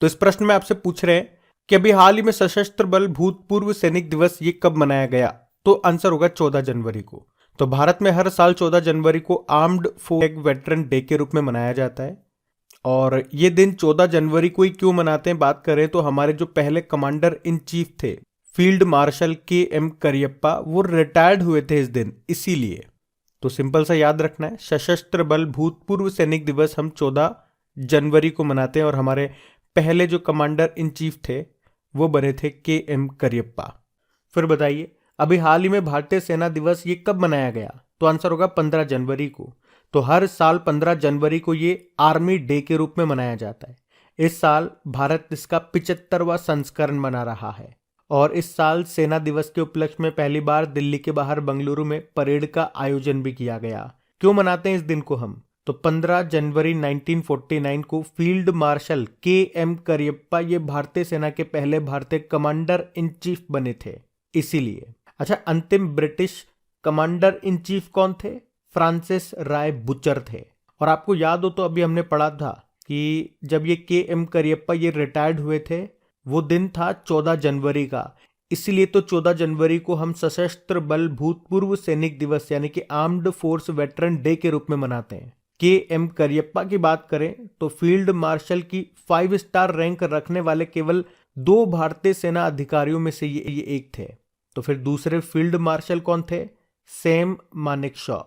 तो इस प्रश्न में आपसे पूछ रहे हैं कि अभी हाल ही में सशस्त्र बल भूतपूर्व सैनिक दिवस ये कब मनाया गया? तो आंसर होगा 14 जनवरी को। तो भारत में हर साल 14 जनवरी को आर्म्ड फोर्स वेटरन डे के रूप में मनाया जाता है। और ये दिन 14 जनवरी को ही क्यों मनाते हैं बात करें तो हमारे जो पहले कमांडर इन चीफ थे फील्ड मार्शल के.एम. करियप्पा, वो रिटायर्ड हुए थे इस दिन, इसीलिए। तो सिंपल सा याद रखना है, सशस्त्र बल भूतपूर्व सैनिक दिवस हम 14 जनवरी को मनाते हैं और हमारे पहले जो कमांडर इन चीफ थे वो बने थे के.एम. करियप्पा। फिर बताइए, अभी हाल ही में भारतीय सेना दिवस ये कब मनाया गया? तो आंसर होगा 15 जनवरी को। तो हर साल 15 जनवरी को ये आर्मी डे के रूप में मनाया जाता है। इस साल भारत इसका 75वां संस्करण मना रहा है और इस साल सेना दिवस के उपलक्ष्य में पहली बार दिल्ली के बाहर बंगलुरु में परेड का आयोजन भी किया गया। क्यों मनाते हैं इस दिन को हम? तो 15 जनवरी 1949 को फील्ड मार्शल के.एम. करियप्पा ये भारतीय सेना के पहले भारतीय कमांडर इन चीफ बने थे, इसीलिए। अच्छा, अंतिम ब्रिटिश कमांडर इन चीफ कौन थे? फ्रांसिस राय बुचर थे। और आपको याद हो तो अभी हमने पढ़ा था कि जब ये के.एम. करियप्पा ये रिटायर्ड हुए थे वो दिन था 14 जनवरी का, इसीलिए तो 14 जनवरी को हम सशस्त्र बल भूतपूर्व सैनिक दिवस यानी कि आर्म्ड फोर्स वेटरन डे के रूप में मनाते हैं। के.एम. करियप्पा की बात करें तो फील्ड मार्शल की 5 स्टार रैंक रखने वाले केवल 2 भारतीय सेना अधिकारियों में से ये एक थे। तो फिर दूसरे फील्ड मार्शल कौन थे? सैम मानेकशॉ।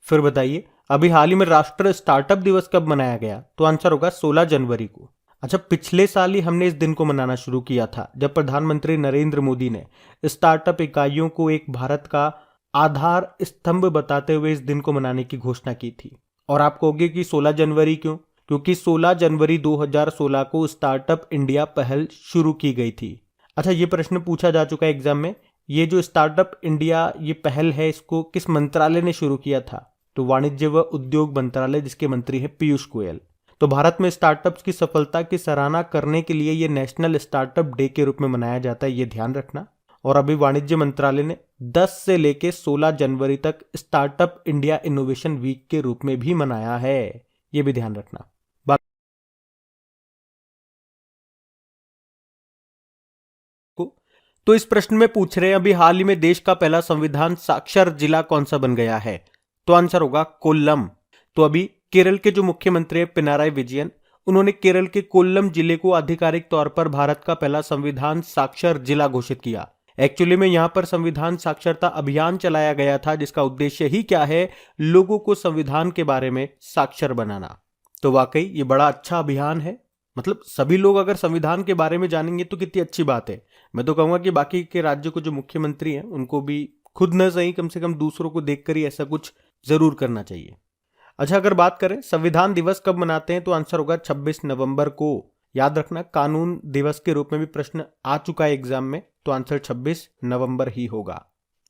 फिर बताइए, अभी हाल ही में राष्ट्रीय स्टार्टअप दिवस कब मनाया गया? तो आंसर होगा 16 जनवरी को। अच्छा, पिछले साल ही हमने इस दिन को मनाना शुरू किया था जब प्रधानमंत्री नरेंद्र मोदी ने स्टार्टअप इकाइयों को एक भारत का आधार स्तंभ बताते हुए इस दिन को मनाने की घोषणा की थी। और आप कहोगे कि 16 जनवरी क्यों? क्योंकि 16 जनवरी 2016 को स्टार्टअप इंडिया पहल शुरू की गई थी। अच्छा, ये प्रश्न पूछा जा चुका है एग्जाम में, ये जो स्टार्टअप इंडिया ये पहल है इसको किस मंत्रालय ने शुरू किया था? तो वाणिज्य व उद्योग मंत्रालय, जिसके मंत्री है पीयूष गोयल। तो भारत में स्टार्टअप्स की सफलता की सराहना करने के लिए ये नेशनल स्टार्टअप डे के रूप में मनाया जाता है, ये ध्यान रखना। और अभी वाणिज्य मंत्रालय ने 10 से लेके 16 जनवरी तक स्टार्टअप इंडिया इनोवेशन वीक के रूप में भी मनाया है, ये भी ध्यान रखना। तो इस प्रश्न में पूछ रहे हैं अभी हाल ही में देश का पहला संविधान साक्षर जिला कौन सा बन गया है? तो आंसर होगा कोल्लम। तो अभी केरल के जो मुख्यमंत्री है पिनाराई विजयन, उन्होंने केरल के कोल्लम जिले को आधिकारिक तौर पर भारत का पहला संविधान साक्षर जिला घोषित किया। एक्चुअली में यहां पर संविधान साक्षरता अभियान चलाया गया था जिसका उद्देश्य ही क्या है? लोगों को संविधान के बारे में साक्षर बनाना। तो वाकई ये बड़ा अच्छा अभियान है। मतलब सभी लोग अगर संविधान के बारे में जानेंगे तो कितनी अच्छी बात है। मैं तो कहूंगा कि बाकी के राज्यों को जो मुख्यमंत्री हैं उनको भी खुद न सही कम से कम दूसरों को देखकर ही ऐसा कुछ जरूर करना चाहिए। अच्छा, अगर बात करें संविधान दिवस कब मनाते हैं तो आंसर होगा 26 नवंबर को। याद रखना, कानून दिवस के रूप में भी प्रश्न आ चुका है एग्जाम में, तो आंसर 26 नवंबर ही होगा।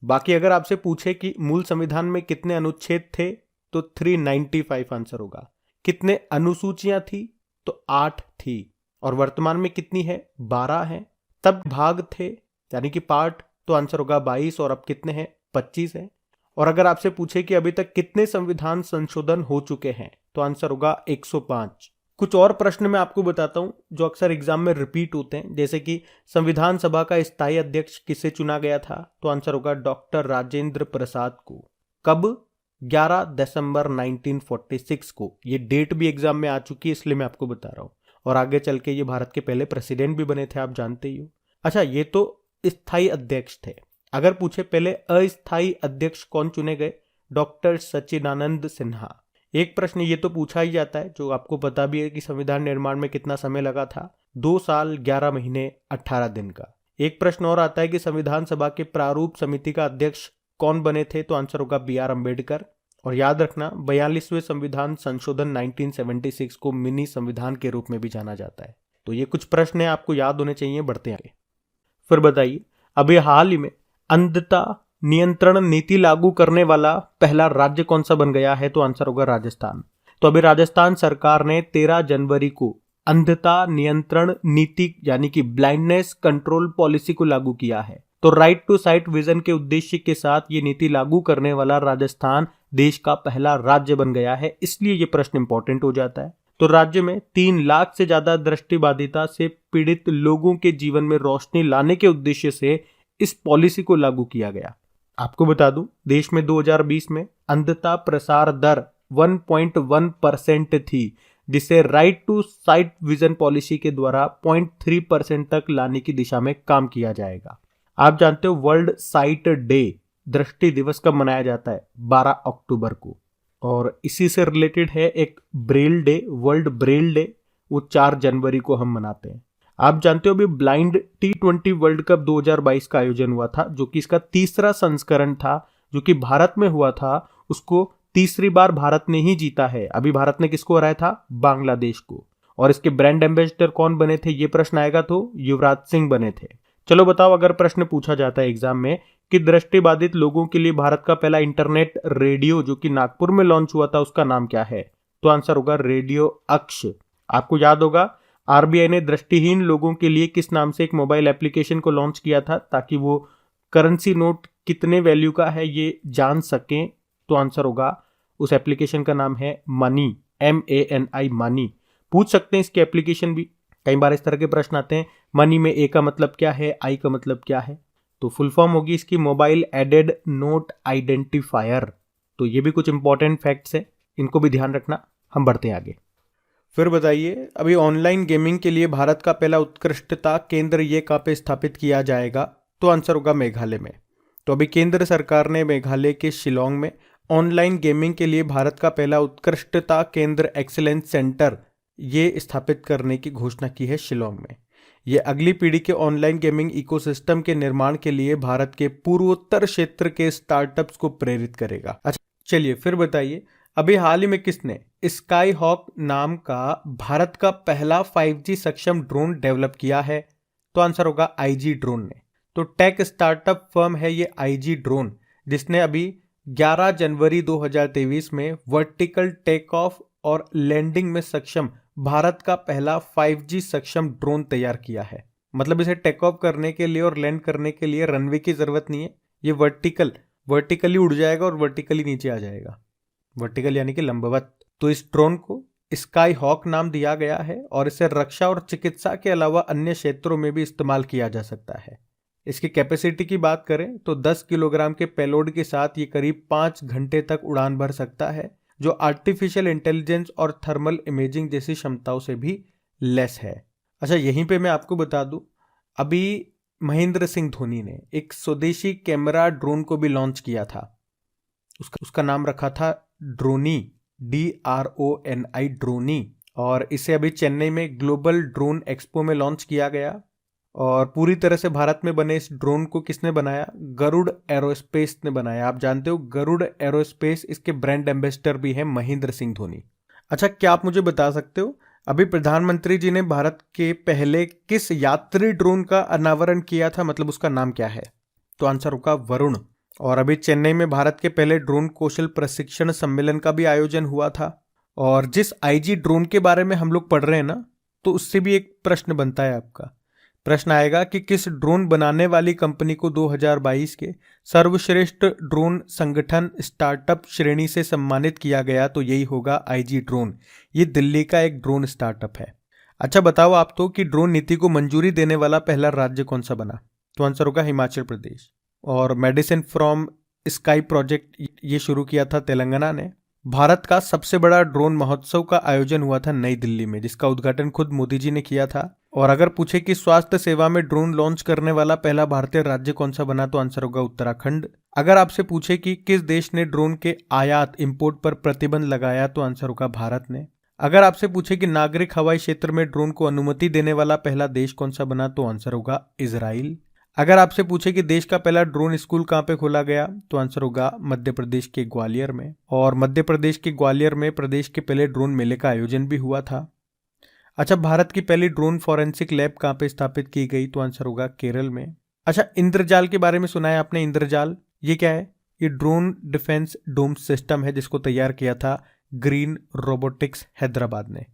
बाकी अगर आपसे पूछे कि मूल संविधान में कितने अनुच्छेद थे तो 395 आंसर होगा। कितने अनुसूचियां थी? तो 8 थी। और वर्तमान में कितनी है? 12 है। तब भाग थे यानी कि पार्ट, तो आंसर होगा 22 और अब कितने हैं? 25 है। और अगर आपसे पूछे कि अभी तक कितने संविधान संशोधन हो चुके हैं तो आंसर होगा 105। कुछ और प्रश्न मैं आपको बताता हूं जो अक्सर एग्जाम में रिपीट होते हैं, जैसे कि संविधान सभा का स्थायी अध्यक्ष किसे चुना गया था? तो आंसर होगा डॉक्टर राजेंद्र प्रसाद को। कब? 11 दिसंबर 1946 को। ये डेट भी एग्जाम में आ चुकी है इसलिए मैं आपको बता रहा हूं। और आगे चल के ये भारत के पहले प्रेसिडेंट भी बने थे, आप जानते ही हो। अच्छा, ये तो स्थायी अध्यक्ष थे। अगर पूछे पहले अस्थायी अध्यक्ष कौन चुने गए? डॉक्टर सच्चिदानंद सिन्हा। एक प्रश्न ये तो पूछा ही जाता है जो आपको पता भी है कि संविधान निर्माण में कितना समय लगा था? 2 साल 11 महीने 18 दिन का। एक प्रश्न और आता है कि संविधान सभा के प्रारूप समिति का अध्यक्ष कौन बने थे? तो आंसर होगा बी.आर. अम्बेडकर। और याद रखना, 42वें संविधान संशोधन 1976 को मिनी संविधान के रूप में भी जाना जाता है। तो ये कुछ प्रश्न है आपको याद होने चाहिए। बढ़ते आगे। फिर बताइए, अभी हाल ही में अंधता नियंत्रण नीति लागू करने वाला पहला राज्य कौन सा बन गया है? तो आंसर होगा राजस्थान। तो अभी राजस्थान सरकार ने 13 जनवरी को अंधता नियंत्रण नीति यानी कि ब्लाइंडनेस कंट्रोल पॉलिसी को लागू किया है। तो राइट टू साइट विजन के उद्देश्य के साथ ये नीति लागू करने वाला राजस्थान देश का पहला राज्य बन गया है, इसलिए ये प्रश्न इंपॉर्टेंट हो जाता है। तो राज्य में 3 लाख से ज्यादा दृष्टिबाधिता से पीड़ित लोगों के जीवन में रोशनी लाने के उद्देश्य से इस पॉलिसी को लागू किया गया। आपको बता दूं, देश में 2020 में अंधता प्रसार दर 1.1% थी, जिसे right to sight vision policy के द्वारा 0.3% तक लाने की दिशा में काम किया जाएगा। आप जानते हो वर्ल्ड साइट डे, दृष्टि दिवस कब मनाया जाता है? 12 अक्टूबर को। और इसी से रिलेटेड है एक Braille day, world Braille day, वो 4 जनवरी को हम मनाते हैं। आप जानते हो अभी ब्लाइंड T20 वर्ल्ड कप 2022 का आयोजन हुआ था, जो कि इसका तीसरा संस्करण था, जो कि भारत में हुआ था। उसको तीसरी बार भारत ने ही जीता है। अभी भारत ने किसको हराया था? बांग्लादेश को। और इसके ब्रांड एम्बेसडर कौन बने थे? ये प्रश्न आएगा तो युवराज सिंह बने थे। चलो बताओ, अगर प्रश्न पूछा जाता है एग्जाम में कि दृष्टिबाधित लोगों के लिए भारत का पहला इंटरनेट रेडियो जो कि नागपुर में लॉन्च हुआ था, उसका नाम क्या है? तो आंसर होगा रेडियो अक्ष। आपको याद होगा आरबीआई ने दृष्टिहीन लोगों के लिए किस नाम से एक मोबाइल एप्लीकेशन को लॉन्च किया था, ताकि वो करेंसी नोट कितने वैल्यू का है ये जान सकें। तो आंसर होगा, उस एप्लीकेशन का नाम है मनी, MANI, मनी। पूछ सकते हैं इसकी एप्लीकेशन भी, कई बार इस तरह के प्रश्न आते हैं। मनी में ए का मतलब क्या है, आई का मतलब क्या है? तो फुल फॉर्म होगी इसकी मोबाइल एडेड नोट आइडेंटिफायर। तो ये भी कुछ इंपॉर्टेंट फैक्ट्स है, इनको भी ध्यान रखना। हम बढ़ते हैं आगे। फिर बताइए, अभी ऑनलाइन गेमिंग के लिए भारत का पहला उत्कृष्टता केंद्र ये कहाँ पे स्थापित किया जाएगा? तो आंसर होगा मेघालय में। तो अभी केंद्र सरकार ने मेघालय के शिलोंग में ऑनलाइन गेमिंग के लिए भारत का पहला उत्कृष्टता केंद्र एक्सीलेंस सेंटर ये स्थापित करने की घोषणा की है शिलोंग में। ये अगली पीढ़ी के ऑनलाइन गेमिंग इकोसिस्टम के निर्माण के लिए भारत के पूर्वोत्तर क्षेत्र के स्टार्टअप्स को प्रेरित करेगा। अच्छा चलिए फिर बताइए, अभी हाल ही में किसने स्काई हॉक नाम का भारत का पहला 5G सक्षम ड्रोन डेवलप किया है? तो आंसर होगा IG ड्रोन ने। तो टेक स्टार्टअप फर्म है ये IG ड्रोन, जिसने अभी 11 जनवरी 2023 में वर्टिकल टेक ऑफ और लैंडिंग में सक्षम भारत का पहला 5G सक्षम ड्रोन तैयार किया है। मतलब इसे टेक ऑफ करने के लिए और लैंड करने के लिए रनवे की जरूरत नहीं है। ये वर्टिकली उड़ जाएगा और वर्टिकली नीचे आ जाएगा, वर्टिकल यानी कि लंबवत। तो इस ड्रोन को स्काई हॉक नाम दिया गया है और इसे रक्षा और चिकित्सा के अलावा अन्य क्षेत्रों में भी इस्तेमाल किया जा सकता है। इसकी कैपेसिटी की बात करें तो 10 किलोग्राम के पेलोड के साथ ये करीब 5 घंटे तक उड़ान भर सकता है, जो आर्टिफिशियल इंटेलिजेंस और थर्मल इमेजिंग जैसी क्षमताओं से भी लेस है। अच्छा यहीं पे मैं आपको बता दूं, अभी महेंद्र सिंह धोनी ने एक स्वदेशी कैमरा ड्रोन को भी लॉन्च किया था। उसका नाम रखा था ड्रोनी, DRONI, ड्रोनी। और इसे अभी चेन्नई में ग्लोबल ड्रोन एक्सपो में लॉन्च किया गया। और पूरी तरह से भारत में बने इस ड्रोन को किसने बनाया? गरुड़ एरोस्पेस ने बनाया। आप जानते हो गरुड़ एरोस्पेस, इसके ब्रांड एम्बेसडर भी हैं महेंद्र सिंह धोनी। अच्छा क्या आप मुझे बता सकते हो, अभी प्रधानमंत्री जी ने भारत के पहले किस यात्री ड्रोन का अनावरण किया था? मतलब उसका नाम क्या है? तो आंसर होगा वरुण। और अभी चेन्नई में भारत के पहले ड्रोन कौशल प्रशिक्षण सम्मेलन का भी आयोजन हुआ था। और जिस IG ड्रोन के बारे में हम लोग पढ़ रहे हैं ना, तो उससे भी एक प्रश्न बनता है आपका। प्रश्न आएगा कि किस ड्रोन बनाने वाली कंपनी को 2022 के सर्वश्रेष्ठ ड्रोन संगठन स्टार्टअप श्रेणी से सम्मानित किया गया? तो यही होगा IG ड्रोन। ये दिल्ली का एक ड्रोन स्टार्टअप है। अच्छा बताओ आप तो कि ड्रोन नीति को मंजूरी देने वाला पहला राज्य कौन सा बना? तो आंसर होगा हिमाचल प्रदेश। और मेडिसिन फ्रॉम स्काई प्रोजेक्ट ये शुरू किया था तेलंगाना ने। भारत का सबसे बड़ा ड्रोन महोत्सव का आयोजन हुआ था नई दिल्ली में, जिसका उद्घाटन खुद मोदी जी ने किया था। और अगर पूछे कि स्वास्थ्य सेवा में ड्रोन लॉन्च करने वाला पहला भारतीय राज्य कौन सा बना? तो आंसर होगा उत्तराखंड। अगर आपसे पूछे कि किस देश ने ड्रोन के आयात इंपोर्ट पर प्रतिबंध लगाया? तो आंसर होगा भारत ने। अगर आपसे पूछे कि नागरिक हवाई क्षेत्र में ड्रोन को अनुमति देने वाला पहला देश कौन सा बना? तो आंसर होगा इजराइल। अगर आपसे पूछे कि देश का पहला ड्रोन स्कूल कहाँ पे खोला गया? तो आंसर होगा मध्य प्रदेश के ग्वालियर में। और मध्य प्रदेश के ग्वालियर में प्रदेश के पहले ड्रोन मेले का आयोजन भी हुआ था। अच्छा भारत की पहली ड्रोन फॉरेंसिक लैब कहाँ पे स्थापित की गई? तो आंसर होगा केरल में। अच्छा इंद्रजाल के बारे में सुना है आपने? इंद्रजाल ये क्या है? ये ड्रोन डिफेंस डोम सिस्टम है, जिसको तैयार किया था ग्रीन रोबोटिक्स हैदराबाद ने।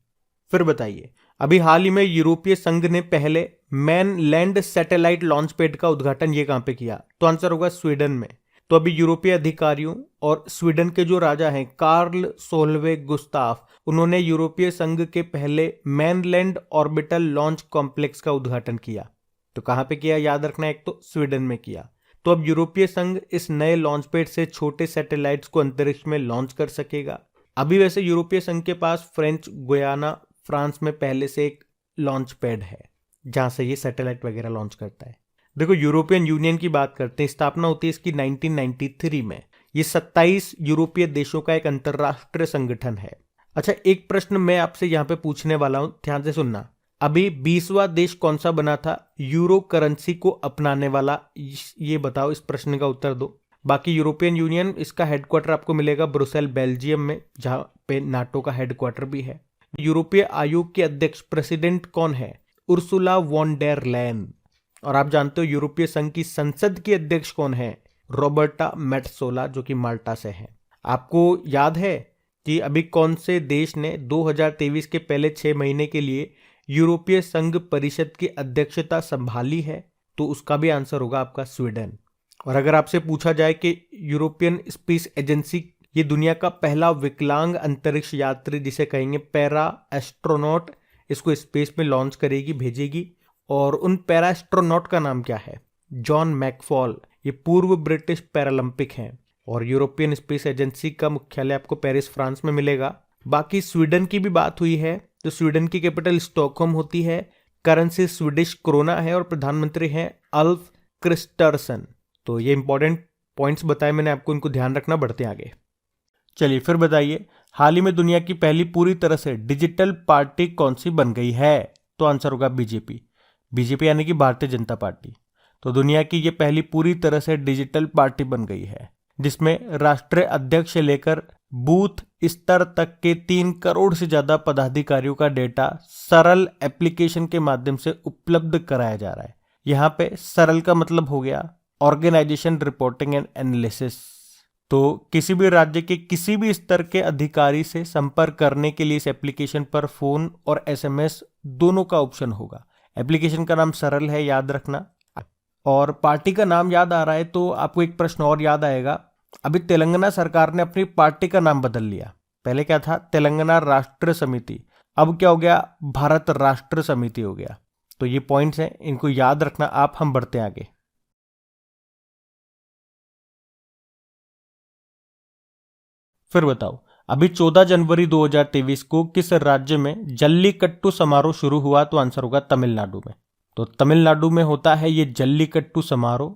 फिर बताइए, अभी हाल ही में यूरोपीय संघ ने पहले man land satellite launch pad का उद्घाटन ये कहां पे किया? तो आंसर होगा स्वीडन में। तो अभी यूरोपीय अधिकारियों और स्वीडन के जो राजा हैं कार्ल सोलवे गुस्ताफ, उन्होंने यूरोपीय संघ के पहले मैनलैंड ऑर्बिटल लॉन्च कॉम्प्लेक्स का उद्घाटन किया। तो कहां पे किया याद रखना, एक तो स्वीडन में किया। तो अब यूरोपीय संघ इस नए लॉन्च पैड से छोटे सैटेलाइट्स को अंतरिक्ष में लॉन्च कर सकेगा। अभी वैसे यूरोपीय संघ के पास फ्रेंच गुयाना फ्रांस में पहले से एक लॉन्च पैड है जहां से ये सैटेलाइट वगैरह लॉन्च करता है। देखो यूरोपियन यूनियन की बात करते हैं, स्थापना होती है इसकी 1993 में। ये 27 यूरोपीय देशों का एक अंतरराष्ट्रीय संगठन है। अच्छा, एक प्रश्न मैं आपसे यहाँ पे पूछने वाला हूं, ध्यान से सुनना। अभी 20वां देश कौन सा बना था यूरो करेंसी को अपनाने वाला, ये बताओ, इस प्रश्न का उत्तर दो। बाकी यूरोपियन यूनियन, इसका हेडक्वार्टर आपको मिलेगा ब्रुसेल बेल्जियम में, जहां पे नाटो का हेडक्वार्टर भी है। यूरोपीय आयोग के अध्यक्ष प्रेसिडेंट कौन है? Ursula von der Leyen. और आप जानते हो यूरोपीय संघ की संसद की अध्यक्ष कौन है? रॉबर्टा मेट्सोला, जो कि माल्टा से है। आपको याद है कि अभी कौन से देश ने 2023 के पहले 6 महीने के लिए यूरोपीय संघ परिषद की अध्यक्षता संभाली है? तो उसका भी आंसर होगा आपका स्वीडन। और अगर आपसे पूछा जाए कि यूरोपियन स्पेस एजेंसी, ये दुनिया का पहला विकलांग अंतरिक्ष यात्री, जिसे कहेंगे पैरा एस्ट्रोनॉट, इसको स्पेस में लॉन्च करेगी, भेजेगी। और उन पैरा एस्ट्रोनॉट का नाम क्या है? John McFaul. ये पूर्व ब्रिटिश पैरालंपिक हैं। और यूरोपियन स्पेस एजेंसी का मुख्यालय आपको पेरिस फ्रांस में मिलेगा। बाकी स्वीडन की भी बात हुई है, तो स्वीडन की कैपिटल स्टॉकहोम होती है, करेंसी स्वीडिश क्रोना है और प्रधानमंत्री हैं अल्फ क्रिस्टरसन। तो ये इंपॉर्टेंट पॉइंट्स बताए मैंने आपको, इनको ध्यान रखना। बढ़ते आगे। चलिए फिर बताइए, हाल ही में दुनिया की पहली पूरी तरह से डिजिटल पार्टी कौन सी बन गई है? तो आंसर होगा बीजेपी। बीजेपी यानी कि भारतीय जनता पार्टी। तो दुनिया की ये पहली पूरी तरह से डिजिटल पार्टी बन गई है, जिसमें राष्ट्रीय अध्यक्ष से लेकर बूथ स्तर तक के 3 करोड़ से ज्यादा पदाधिकारियों का डेटा सरल एप्लीकेशन के माध्यम से उपलब्ध कराया जा रहा है। यहाँ पे सरल का मतलब हो गया ऑर्गेनाइजेशन रिपोर्टिंग एंड एनालिसिस। तो किसी भी राज्य के किसी भी स्तर के अधिकारी से संपर्क करने के लिए इस एप्लीकेशन पर फोन और एसएमएस दोनों का ऑप्शन होगा। एप्लीकेशन का नाम सरल है, याद रखना। और पार्टी का नाम याद आ रहा है तो आपको एक प्रश्न और याद आएगा। अभी तेलंगाना सरकार ने अपनी पार्टी का नाम बदल लिया। पहले क्या था? तेलंगाना राष्ट्र समिति। अब क्या हो गया? भारत राष्ट्र समिति हो गया। तो ये पॉइंट्स हैं, इनको याद रखना आप। हम बढ़ते हैं आगे। फिर बताओ, अभी 14 जनवरी 2023 को किस राज्य में जल्लीकट्टू समारोह शुरू हुआ? तो आंसर होगा तमिलनाडु में। तो तमिलनाडु में होता है ये जल्लीकट्टू समारोह।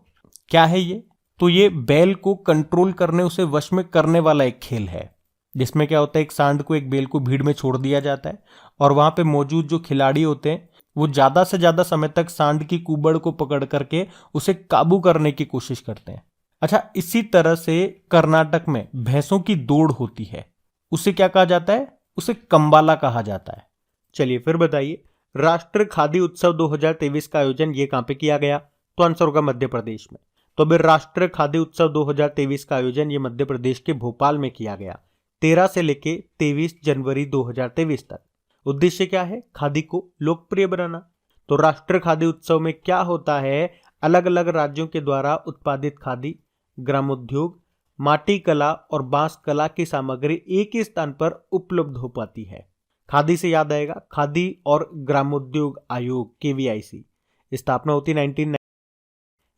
क्या है ये? तो ये बैल को कंट्रोल करने, उसे वश में करने वाला एक खेल है, जिसमें क्या होता है, एक सांड को, एक बैल को भीड़ में छोड़ दिया जाता है और वहां पे मौजूद जो खिलाड़ी होते हैं वो ज्यादा से ज्यादा समय तक सांड की कुबड़ को पकड़ करके उसे काबू करने की कोशिश करते हैं। अच्छा, इसी तरह से कर्नाटक में भैंसों की दौड़ होती है, उसे क्या कहा जाता है? उसे कंबाला कहा जाता है। चलिए फिर बताइए, राष्ट्रीय खादी उत्सव 2023 का आयोजन ये कहां पे किया गया? तो आंसर होगा मध्य प्रदेश में। तो अभी राष्ट्रीय खादी उत्सव 2023 का आयोजन ये मध्य प्रदेश के भोपाल में किया गया, 13 से लेके 23 जनवरी 2023 तक। उद्देश्य क्या है? खादी को लोकप्रिय बनाना। तो राष्ट्रीय खादी उत्सव में क्या होता है? अलग अलग राज्यों के द्वारा उत्पादित खादी, ग्रामोद्योग, माटी कला और बांस कला की सामग्री एक ही स्थान पर उपलब्ध हो पाती है। खादी से याद आएगा खादी और ग्रामोद्योग आयोग, KVIC, स्थापना होती 1990।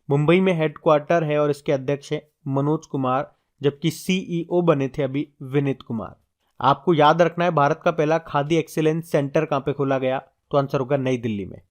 मुंबई में हेडक्वार्टर है और इसके अध्यक्ष हैं मनोज कुमार, जबकि CEO बने थे अभी विनीत कुमार। आपको याद रखना है भारत का पहला खादी एक्सीलेंस सेंटर कहां पे खोला गया? तो आंसर होगा नई दिल्ली में।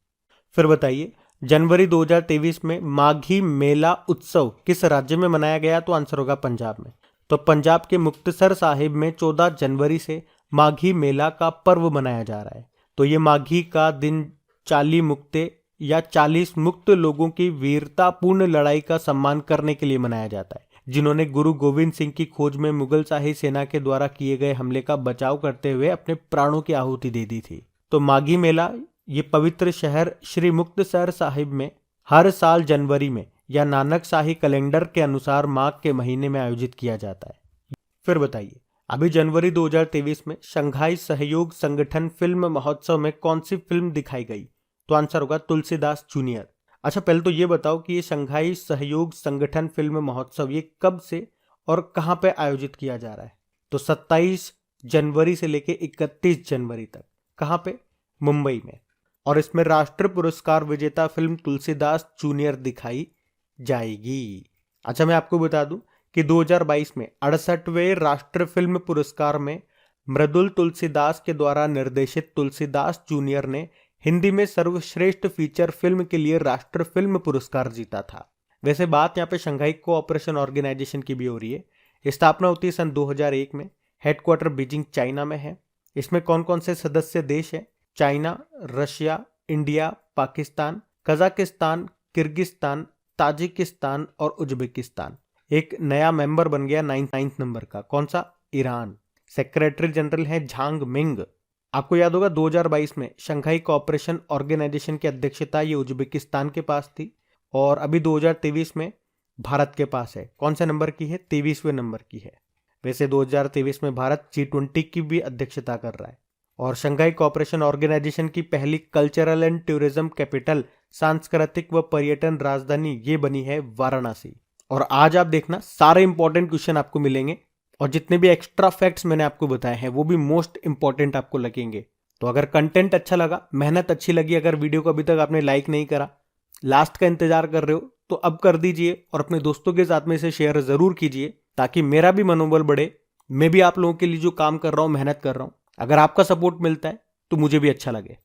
फिर बताइए, जनवरी 2023 में माघी मेला उत्सव किस राज्य में मनाया गया? तो आंसर होगा पंजाब में। तो पंजाब के मुक्तसर साहिब में 14 जनवरी से माघी मेला का पर्व मनाया जा रहा है। तो ये माघी का दिन 40 मुक्ते या 40 मुक्त लोगों की वीरतापूर्ण लड़ाई का सम्मान करने के लिए मनाया जाता है, जिन्होंने गुरु गोविंद सिंह की खोज में मुगल शाही सेना के द्वारा किए गए हमले का बचाव करते हुए अपने प्राणों की आहुति दे दी थी। तो माघी मेला ये पवित्र शहर श्री मुक्तसर साहिब में हर साल जनवरी में या नानक शाही कैलेंडर के अनुसार माघ के महीने में आयोजित किया जाता है। फिर बताइए, अभी जनवरी 2023 में शंघाई सहयोग संगठन फिल्म महोत्सव में कौन सी फिल्म दिखाई गई? तो आंसर होगा तुलसीदास जूनियर। अच्छा, पहले तो ये बताओ कि ये शंघाई सहयोग संगठन फिल्म महोत्सव ये कब से और कहाँ पे आयोजित किया जा रहा है? तो 27 जनवरी से लेके 31 जनवरी तक। कहाँ पे? मुंबई में। और इसमें राष्ट्रीय पुरस्कार विजेता फिल्म तुलसीदास जूनियर दिखाई जाएगी। अच्छा, मैं आपको बता दूं कि 2022 में 68वें राष्ट्रीय फिल्म पुरस्कार में मृदुल तुलसीदास के द्वारा निर्देशित तुलसीदास जूनियर ने हिंदी में सर्वश्रेष्ठ फीचर फिल्म के लिए राष्ट्रीय फिल्म पुरस्कार जीता था। वैसे बात यहाँ पे शंघाई कोऑपरेशन ऑर्गेनाइजेशन की भी हो रही है। स्थापना होती है सन 2001 में। हेडक्वार्टर बीजिंग चाइना में है। इसमें कौन कौन से सदस्य देश हैं? China, Russia, India, Pakistan, Kazakhstan, Kyrgyzstan, Tajikistan और उज्बेकिस्तान। एक नया मेंबर बन गया 9th नंबर का। कौन सा? ईरान। सेक्रेटरी जनरल है झांग मिंग। आपको याद होगा 2022 में शंघाई कोऑपरेशन ऑर्गेनाइजेशन की अध्यक्षता ये उज्बेकिस्तान के पास थी और अभी 2023 में भारत के पास है। कौन से नंबर की है? 23वें नंबर की है। वैसे 2023 में भारत G20 की भी अध्यक्षता कर रहा है। और शंघाई कोऑपरेशन ऑर्गेनाइजेशन की पहली कल्चरल एंड टूरिज्म कैपिटल, सांस्कृतिक व पर्यटन राजधानी ये बनी है वाराणसी। और आज आप देखना सारे इंपॉर्टेंट क्वेश्चन आपको मिलेंगे और जितने भी एक्स्ट्रा फैक्ट्स मैंने आपको बताए हैं वो भी मोस्ट इंपॉर्टेंट आपको लगेंगे। तो अगर कंटेंट अच्छा लगा, मेहनत अच्छी लगी, अगर वीडियो को अभी तक आपने लाइक नहीं करा, लास्ट का इंतजार कर रहे हो तो अब कर दीजिए और अपने दोस्तों के साथ में इसे शेयर जरूर कीजिए ताकि मेरा भी मनोबल बढ़े। मैं भी आप लोगों के लिए जो काम कर रहा हूं, मेहनत कर रहा हूं, अगर आपका सपोर्ट मिलता है तो मुझे भी अच्छा लगे।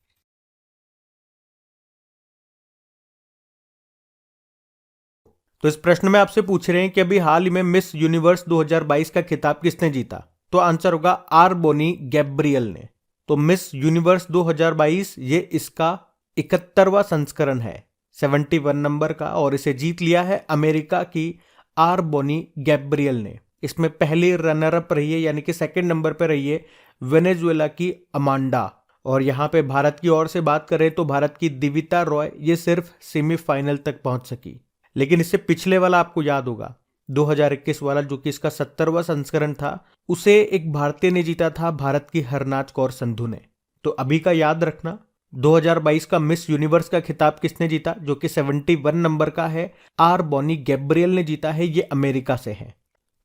तो इस प्रश्न में आपसे पूछ रहे हैं कि अभी हाल ही में मिस यूनिवर्स 2022 का खिताब किसने जीता? तो आंसर होगा आर बोनी गैब्रियल ने। तो मिस यूनिवर्स 2022 ये इसका 71वां संस्करण है, 71 नंबर का, और इसे जीत लिया है अमेरिका की आर बोनी गैब्रियल ने। इसमें पहली रनर अप रही है, यानी कि सेकंड नंबर पर रही है वेनेजुएला की अमांडा। और यहाँ पे भारत की ओर से बात करें तो भारत की दिविता रॉय ये सिर्फ सेमीफाइनल तक पहुंच सकी। लेकिन इससे पिछले वाला आपको याद होगा 2021 वाला, जो कि इसका 70वां संस्करण था, उसे एक भारतीय ने जीता था, भारत की हरनाज कौर संधू ने। तो अभी का याद रखना, 2022 का मिस यूनिवर्स का खिताब किसने जीता, जो कि 71 नंबर का है, आर बोनी गैब्रियल ने जीता है, ये अमेरिका से है।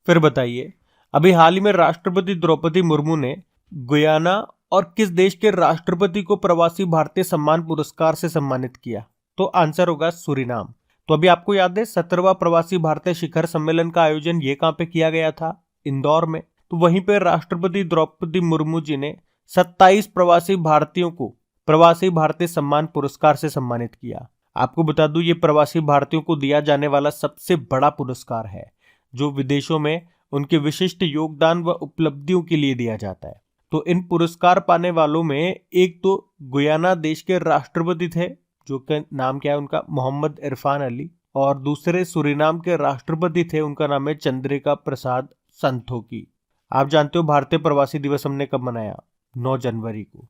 फिर बताइए, अभी हाल ही में राष्ट्रपति द्रौपदी मुर्मू ने गुयाना और किस देश के राष्ट्रपति को प्रवासी भारतीय सम्मान पुरस्कार से सम्मानित किया? तो आंसर होगा सूरीनाम। तो अभी आपको याद है 17वां प्रवासी भारतीय शिखर सम्मेलन का आयोजन ये कहां पे किया गया था? इंदौर में। तो वहीं पे राष्ट्रपति द्रौपदी मुर्मू जी ने 27 प्रवासी भारतीयों को प्रवासी भारतीय सम्मान पुरस्कार से सम्मानित किया। आपको बता दूं, ये प्रवासी भारतीयों को दिया जाने वाला सबसे बड़ा पुरस्कार है जो विदेशों में उनके विशिष्ट योगदान व उपलब्धियों के लिए दिया जाता है। तो इन पुरस्कार पाने वालों में एक तो गुयाना देश के राष्ट्रपति थे, जो कि नाम क्या है उनका? मोहम्मद इरफान अली। और दूसरे सूरीनाम के राष्ट्रपति थे, उनका नाम है चंद्रिका प्रसाद संतोखी। आप जानते हो भारतीय प्रवासी दिवस हमने कब मनाया? 9 जनवरी को।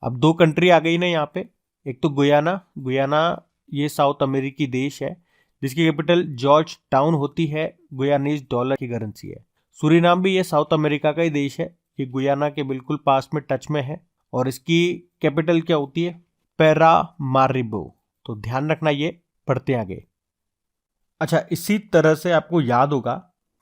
अब 2 कंट्री आ गई ना यहाँ पे। एक तो गुयाना ये साउथ अमेरिकी देश है जिसकी कैपिटल जॉर्ज टाउन होती है, गुयानीज डॉलर की करेंसी है। सूरीनाम भी ये साउथ अमेरिका का ही देश है, ये गुयाना के बिल्कुल पास में टच में है और इसकी कैपिटल क्या होती है? पैरामारिबो। तो ध्यान रखना, ये पढ़ते आगे। अच्छा, इसी तरह से आपको याद होगा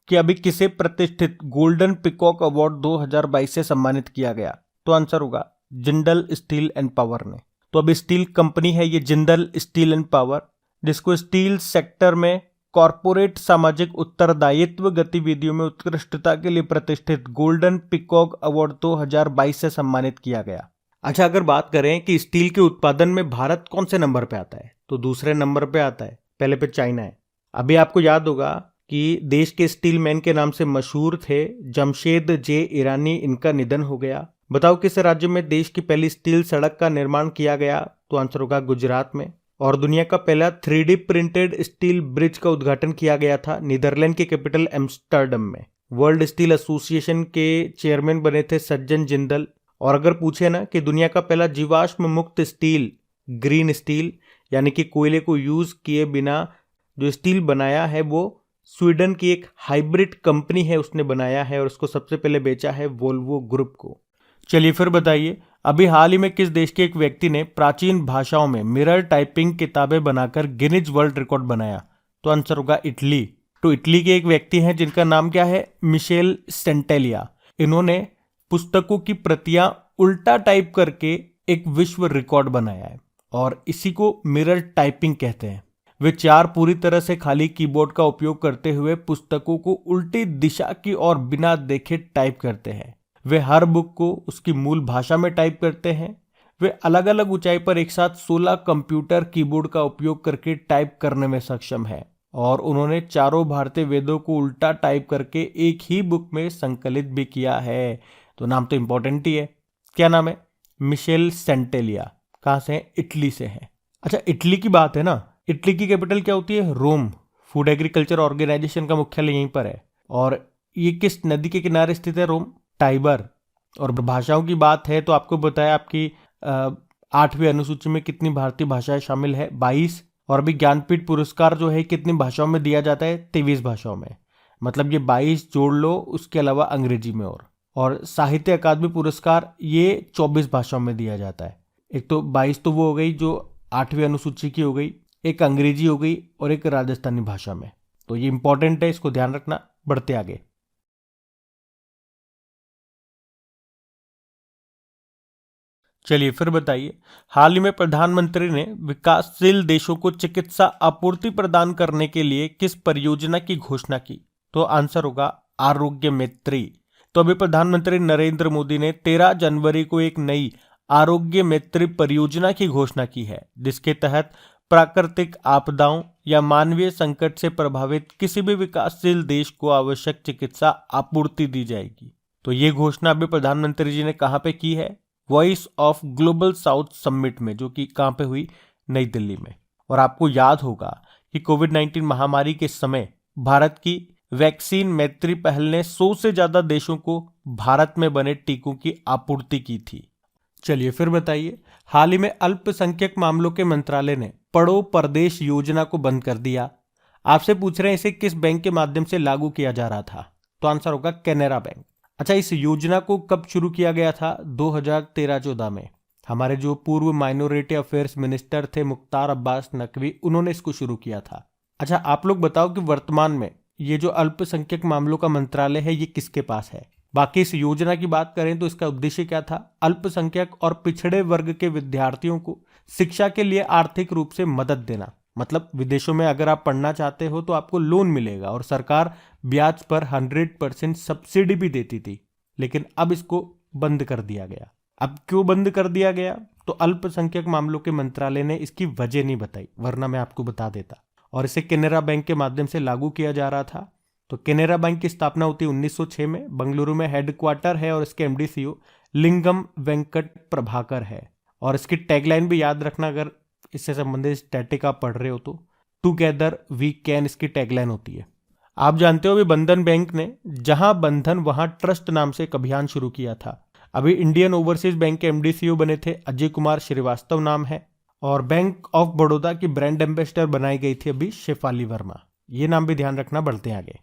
कि अभी किसे प्रतिष्ठित गोल्डन पिकॉक अवार्ड 2022 से सम्मानित किया गया? तो आंसर होगा जिंदल स्टील एंड पावर ने। तो अभी स्टील कंपनी है ये जिंदल स्टील एंड पावर, जिसको स्टील सेक्टर में कॉरपोरेट सामाजिक उत्तरदायित्व गतिविधियों में उत्कृष्टता के लिए प्रतिष्ठित गोल्डन पिकॉक अवार्ड 2022 से सम्मानित किया गया। अच्छा, अगर बात करें कि स्टील के उत्पादन में भारत कौन से नंबर पे आता है, तो दूसरे नंबर पे आता है, पहले पे चाइना है। अभी आपको याद होगा कि देश के स्टील मैन के नाम से मशहूर थे जमशेद जे ईरानी, इनका निधन हो गया। बताओ किस राज्य में देश की पहली स्टील सड़क का निर्माण किया गया? तो आंसर होगा गुजरात में। और दुनिया का पहला 3D प्रिंटेड स्टील ब्रिज का उद्घाटन किया गया था नीदरलैंड की कैपिटल एम्स्टर्डम में। वर्ल्ड स्टील एसोसिएशन के चेयरमैन बने थे सज्जन जिंदल। और अगर पूछे ना कि दुनिया का पहला जीवाश्म मुक्त स्टील, ग्रीन स्टील, यानी कि कोयले को यूज किए बिना जो स्टील बनाया है, वो स्वीडन की एक हाइब्रिड कंपनी है उसने बनाया है और उसको सबसे पहले बेचा है वोल्वो ग्रुप को। चलिए फिर बताइए, अभी हाल ही में किस देश के एक व्यक्ति ने प्राचीन भाषाओं में मिरर टाइपिंग किताबें बनाकर गिनीज वर्ल्ड रिकॉर्ड बनाया? तो आंसर होगा इटली। तो इटली के एक व्यक्ति हैं जिनका नाम क्या है? मिशेल सेंटेलिया। इन्होंने पुस्तकों की प्रतियां उल्टा टाइप करके एक विश्व रिकॉर्ड बनाया है और इसी को मिरर टाइपिंग कहते हैं। वे 4 पूरी तरह से खाली कीबोर्ड का उपयोग करते हुए पुस्तकों को उल्टी दिशा की ओर बिना देखे टाइप करते हैं। वे हर बुक को उसकी मूल भाषा में टाइप करते हैं। वे अलग अलग ऊंचाई पर एक साथ 16 कंप्यूटर कीबोर्ड का उपयोग करके टाइप करने में सक्षम है और उन्होंने चारों भारतीय वेदों को उल्टा टाइप करके एक ही बुक में संकलित भी किया है। तो नाम तो इंपॉर्टेंट ही है। क्या नाम है? मिशेल सेंटेलिया। कहाँ से हैं? इटली से हैं। अच्छा, इटली की बात है ना, इटली की कैपिटल क्या होती है? रोम। फूड एग्रीकल्चर ऑर्गेनाइजेशन का मुख्यालय यहीं पर है। और ये किस नदी के किनारे स्थित है? रोम, टाइबर। और भाषाओं की बात है तो आपको बताया आपकी 8वीं अनुसूची में कितनी भारतीय भाषाएं शामिल है? 22। और अभी ज्ञानपीठ पुरस्कार जो है कितनी भाषाओं में दिया जाता है? 23 भाषाओं में। मतलब ये 22 जोड़ लो, उसके अलावा अंग्रेजी में। और साहित्य अकादमी पुरस्कार ये 24 भाषाओं में दिया जाता है। एक तो 22 तो वो हो गई जो 8वीं अनुसूची की हो गई, एक अंग्रेजी हो गई और एक राजस्थानी भाषा में। तो ये इंपॉर्टेंट है, इसको ध्यान रखना। बढ़ते आगे। चलिए फिर बताइए, हाल ही में प्रधानमंत्री ने विकासशील देशों को चिकित्सा आपूर्ति प्रदान करने के लिए किस परियोजना की घोषणा की? तो आंसर होगा आरोग्य मित्री। तो अभी प्रधानमंत्री नरेंद्र मोदी ने 13 जनवरी को एक नई आरोग्य मित्री परियोजना की घोषणा की है, जिसके तहत प्राकृतिक आपदाओं या मानवीय संकट से प्रभावित किसी भी विकासशील देश को आवश्यक चिकित्सा आपूर्ति दी जाएगी। तो ये घोषणा अभी प्रधानमंत्री जी ने कहाँ पे की है? Voice of global south summit में, जो कि कहाँ पे हुई? नई दिल्ली में। और आपको याद होगा कि कोविड-19 महामारी के समय भारत की वैक्सीन मैत्री पहल ने 100 से ज्यादा देशों को भारत में बने टीकों की आपूर्ति की थी। चलिए फिर बताइए, हाल ही में अल्पसंख्यक मामलों के मंत्रालय ने पढ़ो परदेश योजना को बंद कर दिया। आपसे पूछ रहे हैं इसे किस बैंक के माध्यम से लागू किया जा रहा था? तो आंसर होगा कैनरा बैंक। अच्छा, इस योजना को कब शुरू किया गया था? 2013-14 में। हमारे जो पूर्व माइनॉरिटी अफेयर्स मिनिस्टर थे मुख्तार अब्बास नकवी, उन्होंने इसको शुरू किया था। अच्छा, आप लोग बताओ कि वर्तमान में ये जो अल्पसंख्यक मामलों का मंत्रालय है ये किसके पास है? बाकी इस योजना की बात करें तो इसका उद्देश्य क्या था? अल्पसंख्यक और पिछड़े वर्ग के विद्यार्थियों को शिक्षा के लिए आर्थिक रूप से मदद देना। मतलब विदेशों में अगर आप पढ़ना चाहते हो तो आपको लोन मिलेगा और सरकार ब्याज पर 100% सब्सिडी भी देती थी। लेकिन अब इसको बंद कर दिया गया। अब क्यों बंद कर दिया गया? तो अल्पसंख्यक मामलों के मंत्रालय ने इसकी वजह नहीं बताई, वरना मैं आपको बता देता। और इसे केनरा बैंक के माध्यम से लागू किया जा रहा था। तो केनरा बैंक की स्थापना होती है 1906 में। बंगलुरु में हेडक्वार्टर है और इसके एमडी सीईओ लिंगम वेंकट प्रभाकर है। और इसकी टैगलाइन भी याद रखना, अगर इससे संबंधित स्टैटिक आप पढ़ रहे हो तो टुगेदर वी कैन इसकी टैगलाइन होती है। आप जानते हो अभी बंधन बैंक ने जहां बंधन वहां ट्रस्ट नाम से एक अभियान शुरू किया था। अभी इंडियन ओवरसीज बैंक के एमडी सीईओ बने थे अजय कुमार श्रीवास्तव नाम है। और बैंक ऑफ बड़ौदा की ब्रांड एम्बेसडर बनाई गई थी अभी शेफाली वर्मा। ये नाम भी ध्यान रखना। बढ़ते हैं आगे।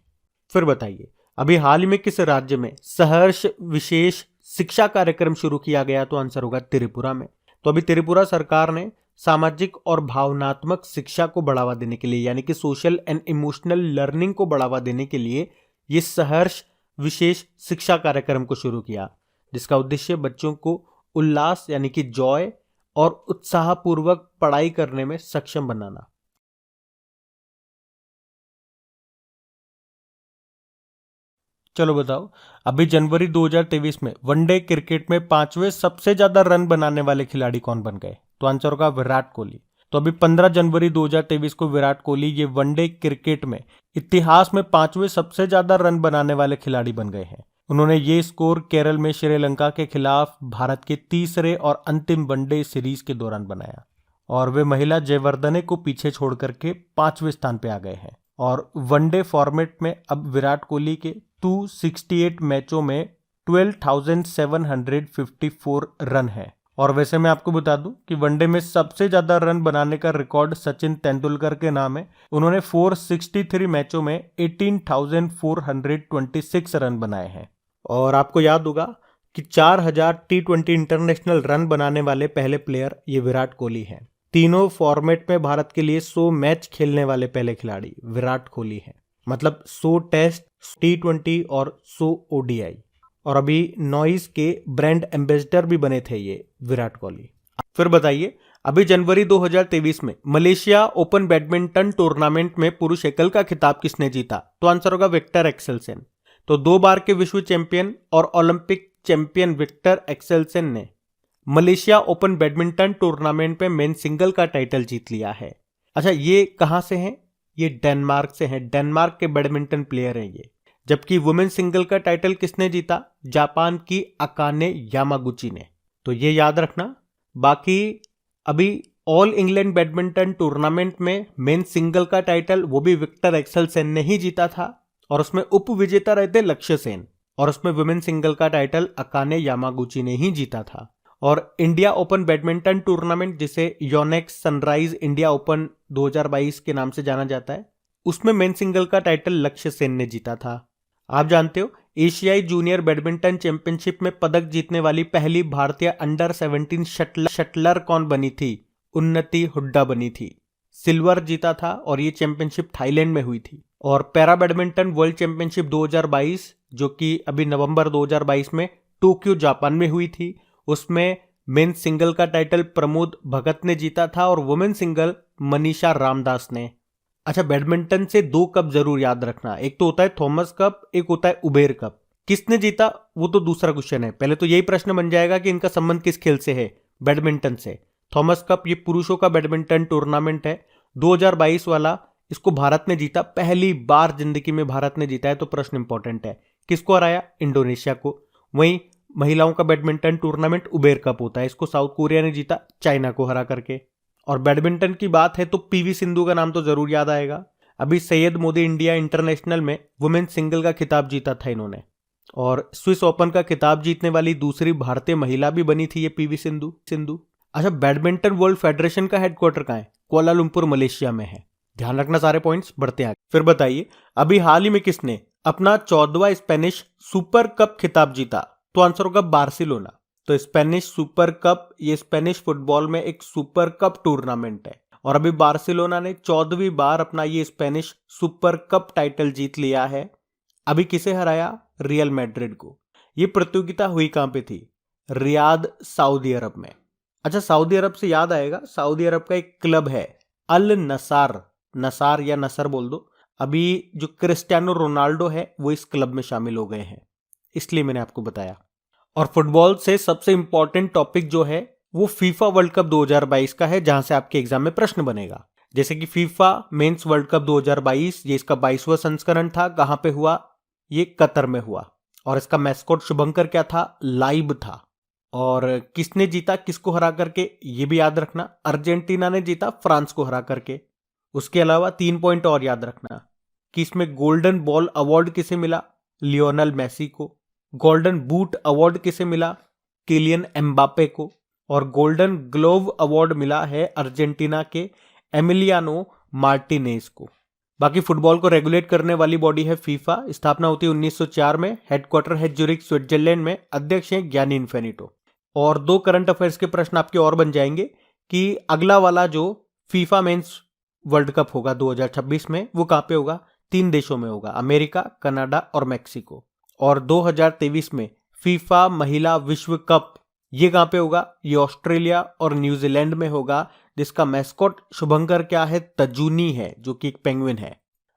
फिर बताइए, अभी हाल ही में किस राज्य में सहर्ष विशेष शिक्षा कार्यक्रम शुरू किया गया? तो आंसर होगा त्रिपुरा में। तो अभी त्रिपुरा सरकार ने सामाजिक और भावनात्मक शिक्षा को बढ़ावा देने के लिए, यानी कि सोशल एंड इमोशनल लर्निंग को बढ़ावा देने के लिए ये सहर्ष विशेष शिक्षा कार्यक्रम को शुरू किया, जिसका उद्देश्य बच्चों को उल्लास यानी कि जॉय और उत्साहपूर्वक पढ़ाई करने में सक्षम बनाना। चलो बताओ, अभी जनवरी 2023 में वनडे क्रिकेट में 5वें सबसे ज्यादा रन बनाने वाले खिलाड़ी कौन बन गए? तो आंसर होगा विराट कोहली। तो अभी 15 जनवरी 2023 को विराट कोहली ये वनडे क्रिकेट में इतिहास में 5वें सबसे ज्यादा रन बनाने वाले खिलाड़ी बन गए हैं। उन्होंने ये स्कोर केरल में श्रीलंका के खिलाफ भारत के तीसरे और अंतिम वनडे सीरीज के दौरान बनाया। और वे महिला जयवर्धने को पीछे छोड़ करके 5वें स्थान पे आ गए हैं। और वनडे फॉर्मेट में अब विराट कोहली के 268 मैचों में 12,754 रन है। और वैसे मैं आपको बता दूं कि वनडे में सबसे ज्यादा रन बनाने का रिकॉर्ड सचिन तेंदुलकर के नाम है। उन्होंने 463 मैचों में 18,426 रन बनाए हैं। और आपको याद होगा कि 4000 T20 इंटरनेशनल रन बनाने वाले पहले प्लेयर ये विराट कोहली हैं। तीनों फॉर्मेट में भारत के लिए 100 मैच खेलने वाले पहले खिलाड़ी विराट कोहली हैं। मतलब 100 टेस्ट, T20 और 100 ODI। और अभी नॉइस के ब्रांड एम्बेसडर भी बने थे ये विराट कोहली। फिर बताइए, अभी जनवरी 2023 में मलेशिया ओपन बैडमिंटन टूर्नामेंट में पुरुष एकल का खिताब किसने जीता? तो आंसर होगा विक्टर एक्सेलसेन। तो 2 बार के विश्व चैंपियन और ओलंपिक चैंपियन विक्टर एक्सेलसेन ने मलेशिया ओपन बैडमिंटन टूर्नामेंट में मेन सिंगल का टाइटल जीत लिया है। अच्छा, ये कहां से हैं? ये डेनमार्क से हैं। डेनमार्क के बैडमिंटन प्लेयर हैं ये। जबकि वुमेन सिंगल का टाइटल किसने जीता? जापान की अकाने यामागुची ने। तो ये याद रखना। बाकी अभी ऑल इंग्लैंड बैडमिंटन टूर्नामेंट में मेन सिंगल का टाइटल वो भी विक्टर एक्सेलसेन ने ही जीता था और उसमें उप विजेता रहे थे लक्ष्य सेन। और उसमें वुमेन सिंगल का टाइटल अकाने यामागुची ने ही जीता था। और इंडिया ओपन बैडमिंटन टूर्नामेंट, जिसे योनेक्स सनराइज इंडिया ओपन 2022 के नाम से जाना जाता है, उसमें मेन सिंगल का टाइटल लक्ष्य सेन ने जीता था। आप जानते हो, एशियाई जूनियर बैडमिंटन चैंपियनशिप में पदक जीतने वाली पहली भारतीय अंडर 17 शटलर कौन बनी थी? उन्नति हुड्डा बनी थी। सिल्वर जीता था और ये चैंपियनशिप थाईलैंड में हुई थी। और पैरा बैडमिंटन वर्ल्ड चैंपियनशिप 2022, जो कि अभी नवंबर 2022 में टोक्यो जापान में हुई थी, उसमें मेन सिंगल का टाइटल प्रमोद भगत ने जीता था और वुमेन सिंगल मनीषा रामदास ने। अच्छा, बैडमिंटन से 2 कप जरूर याद रखना। एक तो होता है थॉमस कप, एक होता है उबेर कप। किसने जीता वो तो दूसरा क्वेश्चन है। पहले तो यही प्रश्न बन जाएगा कि इनका संबंध किस खेल से है? बैडमिंटन से। थॉमस कप ये पुरुषों का बैडमिंटन टूर्नामेंट है। 2022 वाला इसको भारत ने जीता। पहली बार जिंदगी में भारत ने जीता है। तो प्रश्न इंपॉर्टेंट है, किसको हराया? इंडोनेशिया को। वहीं महिलाओं का बैडमिंटन टूर्नामेंट उबेर कप होता है, इसको साउथ कोरिया ने जीता चाइना को हरा करके। और बैडमिंटन की बात है तो पीवी सिंधु का नाम तो जरूर याद आएगा। अभी सैयद मोदी इंडिया इंटरनेशनल में वुमेन सिंगल का खिताब जीता था इन्होंने। और स्विस ओपन का खिताब जीतने वाली दूसरी भारतीय महिला भी बनी थी ये पीवी सिंधु। अच्छा, बैडमिंटन वर्ल्ड फेडरेशन का हेडक्वार्टर कहाँ है? कुआलालंपुर मलेशिया में है। ध्यान रखना सारे पॉइंट्स। बढ़ते हैं आगे। फिर बताइए, अभी हाल ही में किसने अपना 14वां स्पेनिश सुपर कप खिताब जीता? तो आंसर होगा बार्सिलोना। तो स्पेनिश सुपर कप ये स्पेनिश फुटबॉल में एक सुपर कप टूर्नामेंट है और अभी बार्सिलोना ने 14वीं बार अपना ये स्पेनिश सुपर कप टाइटल जीत लिया है। अभी किसे हराया? रियल मैड्रिड को। ये प्रतियोगिता हुई कहां पे थी? रियाद, सऊदी अरब में। अच्छा, सऊदी अरब से याद आएगा, सऊदी अरब का एक क्लब है अल नसार, नसार या नसर बोल दो। अभी जो क्रिस्टियानो रोनाल्डो है वो इस क्लब में शामिल हो गए हैं, इसलिए मैंने आपको बताया। और फुटबॉल से सबसे इंपॉर्टेंट टॉपिक जो है वो फीफा वर्ल्ड कप 2022 का है, जहां से आपके एग्जाम में प्रश्न बनेगा। जैसे कि फीफा मेंस वर्ल्ड कप 2022, ये इसका 22वां संस्करण था। कहां पे हुआ? ये कतर में हुआ। और इसका मैस्कॉट शुभंकर क्या था? लाइव था। और किसने जीता, किसको हरा करके? ये भी याद रखना, अर्जेंटीना ने जीता फ्रांस को हरा करके। उसके अलावा 3 पॉइंट और याद रखना कि इसमें गोल्डन बॉल अवार्ड किसे मिला? लियोनल मेसी को। गोल्डन बूट अवार्ड किसे मिला? किलियन एम्बापे को। और गोल्डन ग्लोव अवार्ड मिला है अर्जेंटीना के एमिलियानो मार्टिनेज को। बाकी फुटबॉल को रेगुलेट करने वाली बॉडी है फीफा। स्थापना होती है 1904 में। हेडक्वार्टर है ज्यूरिख स्विट्जरलैंड में। अध्यक्ष हैं ज्ञानी इन्फेनिटो। और 2 करंट अफेयर्स के प्रश्न आपके और बन जाएंगे कि अगला वाला जो फीफा मेंस वर्ल्ड कप होगा 2026 में, वो कहां पे होगा? 3 देशों में होगा, अमेरिका, कनाडा और मैक्सिको। और 2023 में फीफा महिला विश्व कप ये कहां पे होगा? ये ऑस्ट्रेलिया और न्यूजीलैंड में होगा, जिसका मैस्कॉट शुभंकर क्या है? तजूनी है, जो कि एक पेंगुइन है।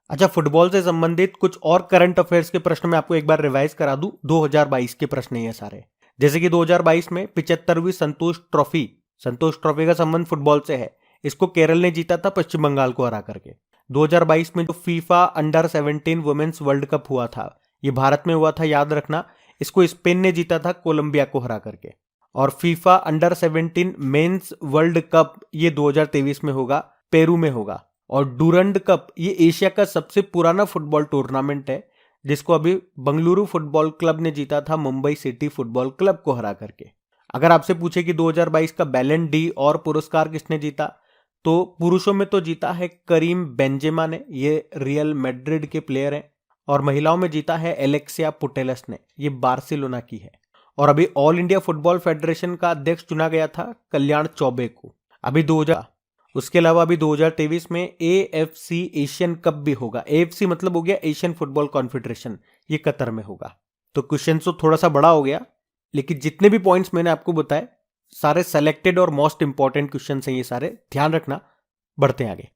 अच्छा, फुटबॉल से संबंधित कुछ और करंट अफेयर्स के प्रश्न मैं आपको एक बार रिवाइज करा दूं। 2022 के प्रश्न ये सारे। जैसे कि 2022 में 75वीं संतोष ट्रॉफी का संबंध फुटबॉल से है। इसको केरल ने जीता था पश्चिम बंगाल को हरा करके। 2022 में जो FIFA under 17 women's world cup हुआ था, ये भारत में हुआ था, याद रखना। इसको स्पेन ने जीता था कोलंबिया को हरा करके। और FIFA under 17 mains world cup ये 2023 में होगा, पेरू में होगा। और डूरंड कप ये एशिया का सबसे पुराना फुटबॉल टूर्नामेंट है, जिसको अभी बंगलुरु फुटबॉल क्लब ने जीता था मुंबई सिटी फुटबॉल क्लब को हरा करके। अगर आपसे पूछे कि 2022 का बैलन डी और पुरस्कार किसने जीता, तो पुरुषों में तो जीता है करीम बेंजेमा ने, ये रियल मैड्रिड के प्लेयर हैं। और महिलाओं में जीता है एलेक्सिया पुटेलस ने, ये बार्सिलोना की है। और अभी ऑल इंडिया फुटबॉल फेडरेशन का अध्यक्ष चुना गया था कल्याण चौबे को। अभी 2000, उसके अलावा अभी 2023 में AFC एशियन कप भी होगा। AFC मतलब हो गया एशियन फुटबॉल कॉन्फेडरेशन, ये कतर में होगा। तो क्वेश्चन तो थोड़ा सा बड़ा हो गया, लेकिन जितने भी पॉइंट्स मैंने आपको बताए सारे सेलेक्टेड और मोस्ट इंपॉर्टेंट क्वेश्चन हैं, ये सारे ध्यान रखना। बढ़ते हैं आगे।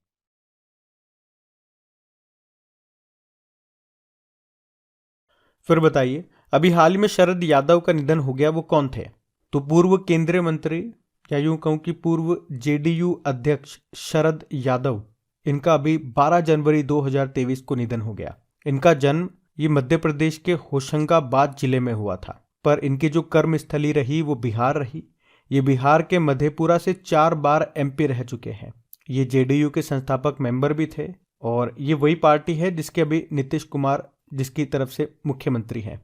फिर बताइए, अभी हाल ही में शरद यादव का निधन हो गया, वो कौन थे? तो पूर्व केंद्रीय मंत्री, या यूं कहूं कि पूर्व JDU अध्यक्ष शरद यादव, इनका अभी 12 जनवरी 2023 को निधन हो गया। इनका जन्म ये मध्य प्रदेश के होशंगाबाद जिले में हुआ था, पर इनकी जो कर्मस्थली रही वो बिहार रही। ये बिहार के मधेपुरा से 4 बार MP रह चुके हैं। ये JDU के संस्थापक मेंबर भी थे, और ये वही पार्टी है जिसके अभी नीतीश कुमार जिसकी तरफ से मुख्यमंत्री हैं।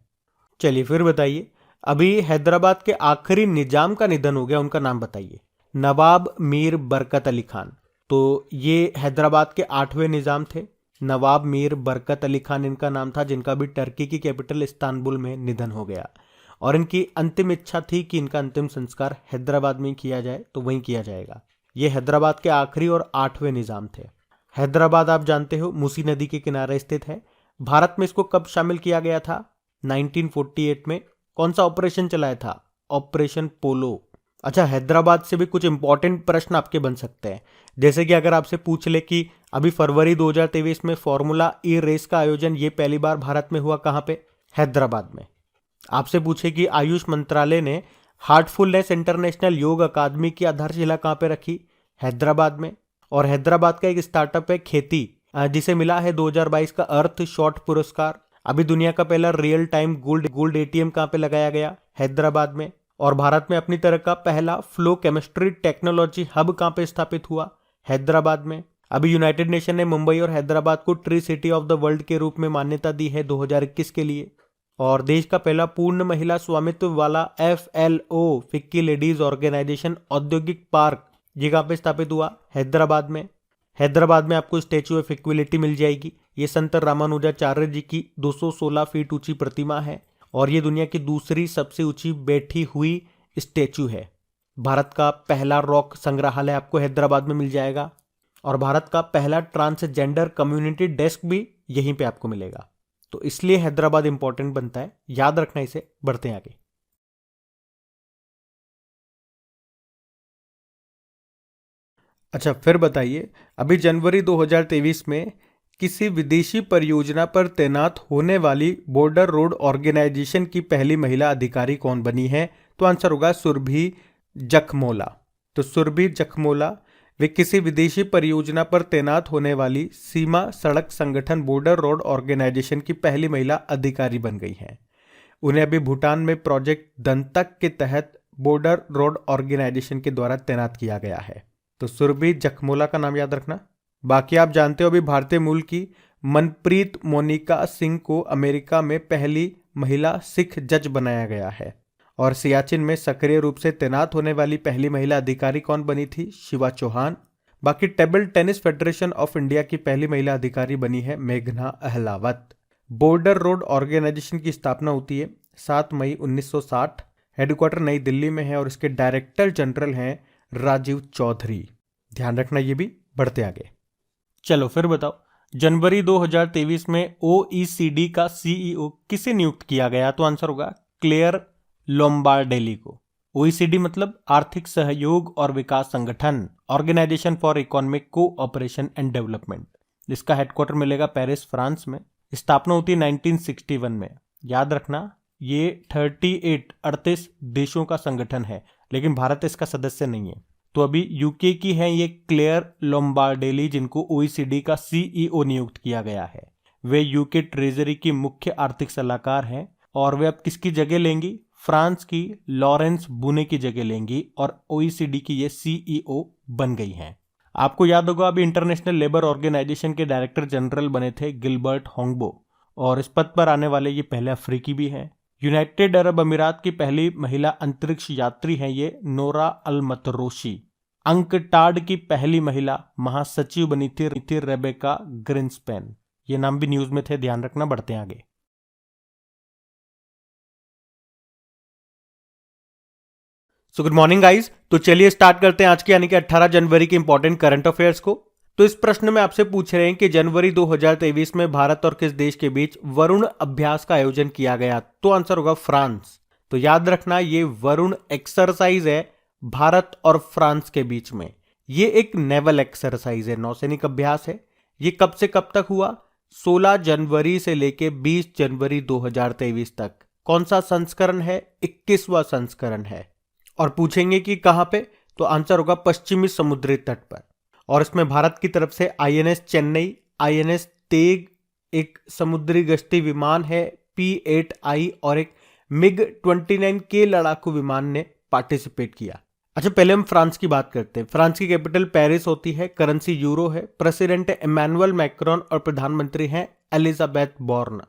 चलिए फिर बताइए, अभी हैदराबाद के आखिरी निजाम का निधन हो गया, उनका नाम बताइए। नवाब मीर बरकत अली खान। तो ये हैदराबाद के 8वें निजाम थे। नवाब मीर बरकत अली खान इनका नाम था, जिनका भी टर्की की कैपिटल इस्तांबुल में निधन हो गया। और इनकी अंतिम इच्छा थी कि इनका अंतिम संस्कार हैदराबाद में किया जाए, तो वहीं किया जाएगा। ये हैदराबाद के आखिरी और 8वें निजाम थे। हैदराबाद आप जानते हो मूसी नदी के किनारे स्थित है। भारत में इसको कब शामिल किया गया था? 1948 में। कौन सा ऑपरेशन चलाया था? ऑपरेशन पोलो। अच्छा, हैदराबाद से भी कुछ इंपॉर्टेंट प्रश्न आपके बन सकते हैं, जैसे कि अगर आपसे पूछ ले कि अभी फरवरी 2023 में फॉर्मूला ई रेस का आयोजन ये पहली बार भारत में हुआ, कहाँ पे? हैदराबाद में। आपसे पूछे कि आयुष मंत्रालय ने हार्टफुलनेस इंटरनेशनल योग अकादमी की आधारशिला कहाँ पे रखी? हैदराबाद में। और हैदराबाद का एक स्टार्टअप है खेती, जिसे मिला है 2022 का अर्थ शॉट पुरस्कार। अभी दुनिया का पहला रियल टाइम गोल्ड ATM कहाँ पे लगाया गया? हैदराबाद में। और भारत में अपनी तरह का पहला फ्लो केमिस्ट्री टेक्नोलॉजी हब कहाँ पे स्थापित हुआ? हैदराबाद में। अभी यूनाइटेड नेशन ने मुंबई और हैदराबाद को tree city of the world के रूप में मान्यता दी है 2021 के लिए। और देश का पहला पूर्ण महिला स्वामित्व वाला FLO फिक्की लेडीज ऑर्गेनाइजेशन औद्योगिक पार्क, ये कहाँ पे स्थापित हुआ? हैदराबाद में। हैदराबाद में आपको स्टैच्यू ऑफ इक्विलिटी मिल जाएगी। ये संत रामानुजाचार्य जी की 216 फीट ऊंची प्रतिमा है, और ये दुनिया की दूसरी सबसे ऊंची बैठी हुई स्टैच्यू है। भारत का पहला रॉक संग्रहालय आपको हैदराबाद में मिल जाएगा, और भारत का पहला ट्रांसजेंडर कम्युनिटी डेस्क भी यहीं पे आपको मिलेगा। तो इसलिए हैदराबाद इंपॉर्टेंट बनता है, याद रखना इसे। बढ़ते हैं आगे। अच्छा, फिर बताइए, अभी जनवरी 2023 में किसी विदेशी परियोजना पर तैनात होने वाली बॉर्डर रोड ऑर्गेनाइजेशन की पहली महिला अधिकारी कौन बनी है? तो आंसर होगा सुरभि जखमोला। तो सुरभि जखमोला वे किसी विदेशी परियोजना पर तैनात होने वाली सीमा सड़क संगठन बॉर्डर रोड ऑर्गेनाइजेशन की पहली महिला अधिकारी बन गई हैं। उन्हें अभी भूटान में प्रोजेक्ट दंतक के तहत बॉर्डर रोड ऑर्गेनाइजेशन के द्वारा तैनात किया गया है। तो सुरभि जखमोला का नाम याद रखना। बाकी आप जानते हो, अभी भारतीय मूल की मनप्रीत मोनिका सिंह को अमेरिका में पहली महिला सिख जज बनाया गया है। और सियाचिन में सक्रिय रूप से तैनात होने वाली पहली महिला अधिकारी कौन बनी थी? शिवा चौहान। बाकी table tennis federation of India की पहली महिला अधिकारी बनी है मेघना अहलावत। बॉर्डर रोड ऑर्गेनाइजेशन की स्थापना होती है 7 मई 1960। हेडक्वार्टर नई दिल्ली में है, और इसके डायरेक्टर जनरल हैं राजीव चौधरी। ध्यान रखना ये भी। बढ़ते आगे। चलो फिर बताओ, जनवरी 2023 में OECD का CEO किसे नियुक्त किया गया? तो आंसर होगा क्लेयर लोम्बार्डेली को। OECD मतलब आर्थिक सहयोग और विकास संगठन, organisation for economic cooperation and development. इसका हेडक्वार्टर मिलेगा पेरिस, फ्रांस में। स्थापना होती है 1961 में। याद रखना, ये 38 देशों का संगठन है, लेकिन भारत इसका सदस्य नहीं है। तो अभी यूके की है ये क्लेयर लोम्बार्डेली, जिनको OECD का CEO नियुक्त किया गया है। वे यूके ट्रेजरी की मुख्य आर्थिक सलाहकार हैं, और वे अब किसकी जगह लेंगी? फ्रांस की लॉरेंस बुने की जगह लेंगी, और OECD की ये CEO बन गई हैं। आपको याद होगा, अभी इंटरनेशनल लेबर ऑर्गेनाइजेशन के डायरेक्टर जनरल बने थे गिलबर्ट होंगबो, और इस पद पर आने वाले ये पहले अफ्रीकी भी हैं। यूनाइटेड अरब अमीरात की पहली महिला अंतरिक्ष यात्री हैं ये नोरा अल-मतरोशी। अंकटाड की पहली महिला महासचिव बनी थी रेबेका ग्रिंसपैन। ये नाम भी न्यूज में थे, ध्यान रखना। बढ़ते हैं आगे। So good morning guys. तो चलिए स्टार्ट करते हैं आज की यानी कि 18 जनवरी के इंपॉर्टेंट करंट अफेयर्स को। तो इस प्रश्न में आपसे पूछ रहे हैं कि जनवरी 2023 में भारत और किस देश के बीच वरुण अभ्यास का आयोजन किया गया? तो आंसर होगा फ्रांस। तो याद रखना ये वरुण एक्सरसाइज है भारत और फ्रांस के बीच में। ये एक नेवल एक्सरसाइज है, नौसैनिक अभ्यास है। ये कब से कब तक हुआ? 16 जनवरी से लेके 20 जनवरी 2023 तक। कौन सा संस्करण है? 21वां संस्करण है। और पूछेंगे कि कहां पे? तो आंसर होगा पश्चिमी समुद्री तट पर। और इसमें भारत की तरफ से आईएनएस चेन्नई, आईएनएस तेग, एक समुद्री गश्ती विमान है P-8I और एक MiG-29 के लड़ाकू विमान ने पार्टिसिपेट किया। अच्छा, पहले हम फ्रांस की बात करते हैं। फ्रांस की कैपिटल पेरिस होती है, करेंसी यूरो है, प्रेसिडेंट है इमैनुअल मैक्रोन और प्रधानमंत्री हैं एलिजाबेथ बोर्न।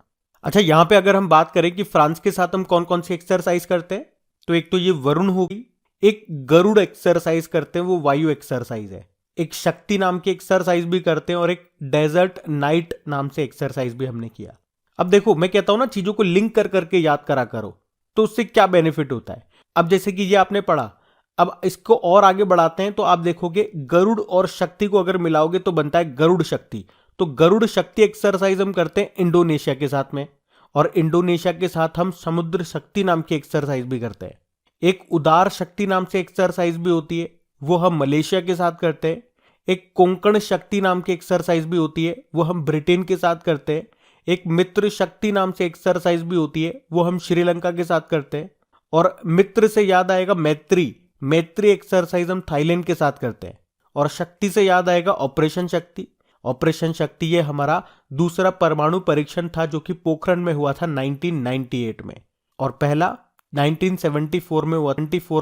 अच्छा, यहां पे अगर हम बात करें कि फ्रांस के साथ हम कौन कौन सी एक्सरसाइज करते हैं, तो एक तो ये वरुण होगी, एक गरुड़ एक्सरसाइज करते हैं, वो वायु एक्सरसाइज है, एक शक्ति नाम की एक्सरसाइज भी करते हैं और एक डेजर्ट नाइट नाम से एक्सरसाइज भी हमने किया। अब देखो, मैं कहता हूं ना चीजों को लिंक कर करके याद करा करो, तो उससे क्या बेनिफिट होता है। अब जैसे कि ये आपने पढ़ा, अब इसको और आगे बढ़ाते हैं तो आप देखोगे गरुड़ और शक्ति को अगर मिलाओगे तो बनता है गरुड़ शक्ति। तो गरुड़ शक्ति एक्सरसाइज हम करते हैं इंडोनेशिया के साथ में, और इंडोनेशिया के साथ हम समुद्र शक्ति नाम की एक्सरसाइज भी करते हैं। एक उदार शक्ति नाम से एक्सरसाइज भी होती है, वो हम मलेशिया के साथ करते हैं। एक कोंकण शक्ति नाम की एक्सरसाइज भी होती है, वो हम ब्रिटेन के साथ करते हैं। एक मित्र शक्ति नाम से एक्सरसाइज भी होती है, वो हम श्रीलंका के साथ करते हैं। और मित्र से याद आएगा मैत्री, मैत्री एक्सरसाइज हम थाईलैंड के साथ करते हैं। और शक्ति से याद आएगा ऑपरेशन शक्ति। ऑपरेशन शक्ति ये हमारा दूसरा परमाणु परीक्षण था जो कि पोखरण में हुआ था 1998 में, और पहला 1974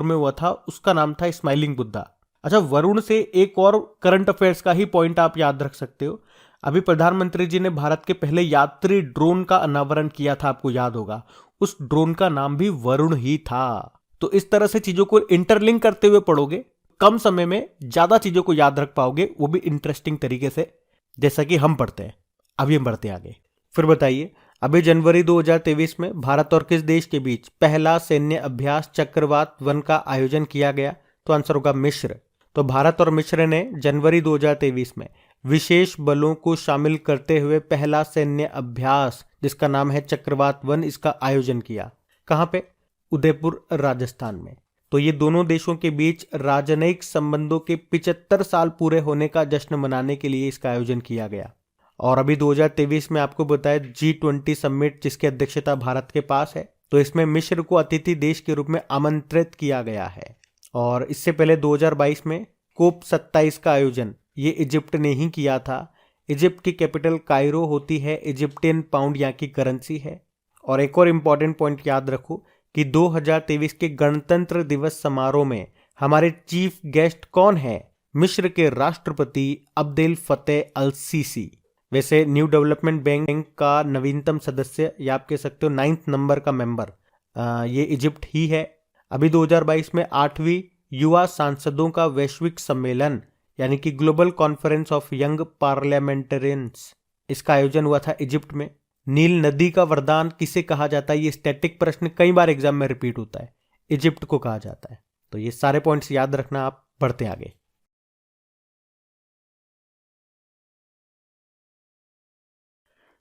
में हुआ था, उसका नाम था स्माइलिंग बुद्धा। अच्छा, वरुण से एक और करंट अफेयर्स का ही पॉइंट आप याद रख सकते हो। अभी प्रधानमंत्री जी ने भारत के पहले यात्री ड्रोन का अनावरण किया था, आपको याद होगा, उस ड्रोन का नाम भी वरुण ही था। तो इस तरह से चीजों को इंटरलिंक करते हुए पढ़ोगे, कम समय में ज्यादा चीजों को याद रख पाओगे, वो भी इंटरेस्टिंग तरीके से, जैसा कि हम पढ़ते हैं। अभी हम बढ़ते हैं आगे। फिर बताइए, अभी जनवरी 2023 में भारत और किस देश के बीच पहला सैन्य अभ्यास चक्रवात 1 का आयोजन किया गया? तो आंसर होगा मिस्र। तो भारत और मिस्र ने जनवरी 2023 में विशेष बलों को शामिल करते हुए पहला सैन्य अभ्यास, जिसका नाम है चक्रवात 1, इसका आयोजन किया। कहां पे? उदयपुर, राजस्थान में। तो ये दोनों देशों के बीच राजनयिक संबंधों के 75 साल पूरे होने का जश्न मनाने के लिए इसका आयोजन किया गया। और अभी 2023 में आपको बताया G20 समिट, जिसकी अध्यक्षता भारत के पास है, तो इसमें मिस्र को अतिथि देश के रूप में आमंत्रित किया गया है। और इससे पहले 2022 में कोप 27 का आयोजन ये इजिप्ट ने ही किया था। इजिप्ट की कैपिटल कायरो होती है, इजिप्टियन पाउंड यहाँ की करेंसी है। और एक और इम्पॉर्टेंट पॉइंट याद रखो कि 2023 के गणतंत्र दिवस समारोह में हमारे चीफ गेस्ट कौन है? मिस्र के राष्ट्रपति अब्देल फतेह अल सीसी। वैसे न्यू डेवलपमेंट बैंक का नवीनतम सदस्य, या आप कह सकते हो 9th नंबर का मेंबर, ये इजिप्ट ही है। अभी 2022 में 8वीं युवा सांसदों का वैश्विक सम्मेलन यानी कि global conference of young parliamentarians, इसका आयोजन हुआ था इजिप्ट में। नील नदी का वरदान किसे कहा जाता है? ये स्टैटिक प्रश्न कई बार एग्जाम में रिपीट होता है। इजिप्ट को कहा जाता है। तो ये सारे पॉइंट्स याद रखना। आप बढ़ते आगे।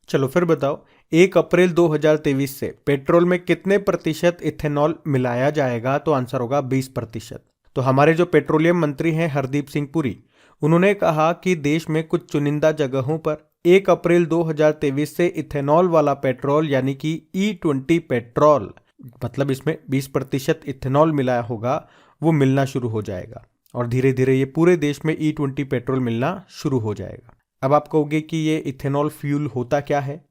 चलो फिर बताओ, 1 अप्रैल 2023 से पेट्रोल में कितने प्रतिशत इथेनॉल मिलाया जाएगा? तो आंसर होगा 20%। तो हमारे जो पेट्रोलियम मंत्री हैं हरदीप सिंह पुरी, उन्होंने कहा कि देश में कुछ चुनिंदा जगहों पर 1 अप्रैल 2023 से इथेनॉल वाला पेट्रोल यानी कि E20 पेट्रोल, मतलब इसमें 20% इथेनॉल मिलाया होगा, वो मिलना शुरू हो जाएगा। और धीरे धीरे ये पूरे देश में E20 पेट्रोल मिलना शुरू हो जाएगा। अब आप कहोगे कि ये इथेनॉल फ्यूल होता क्या है?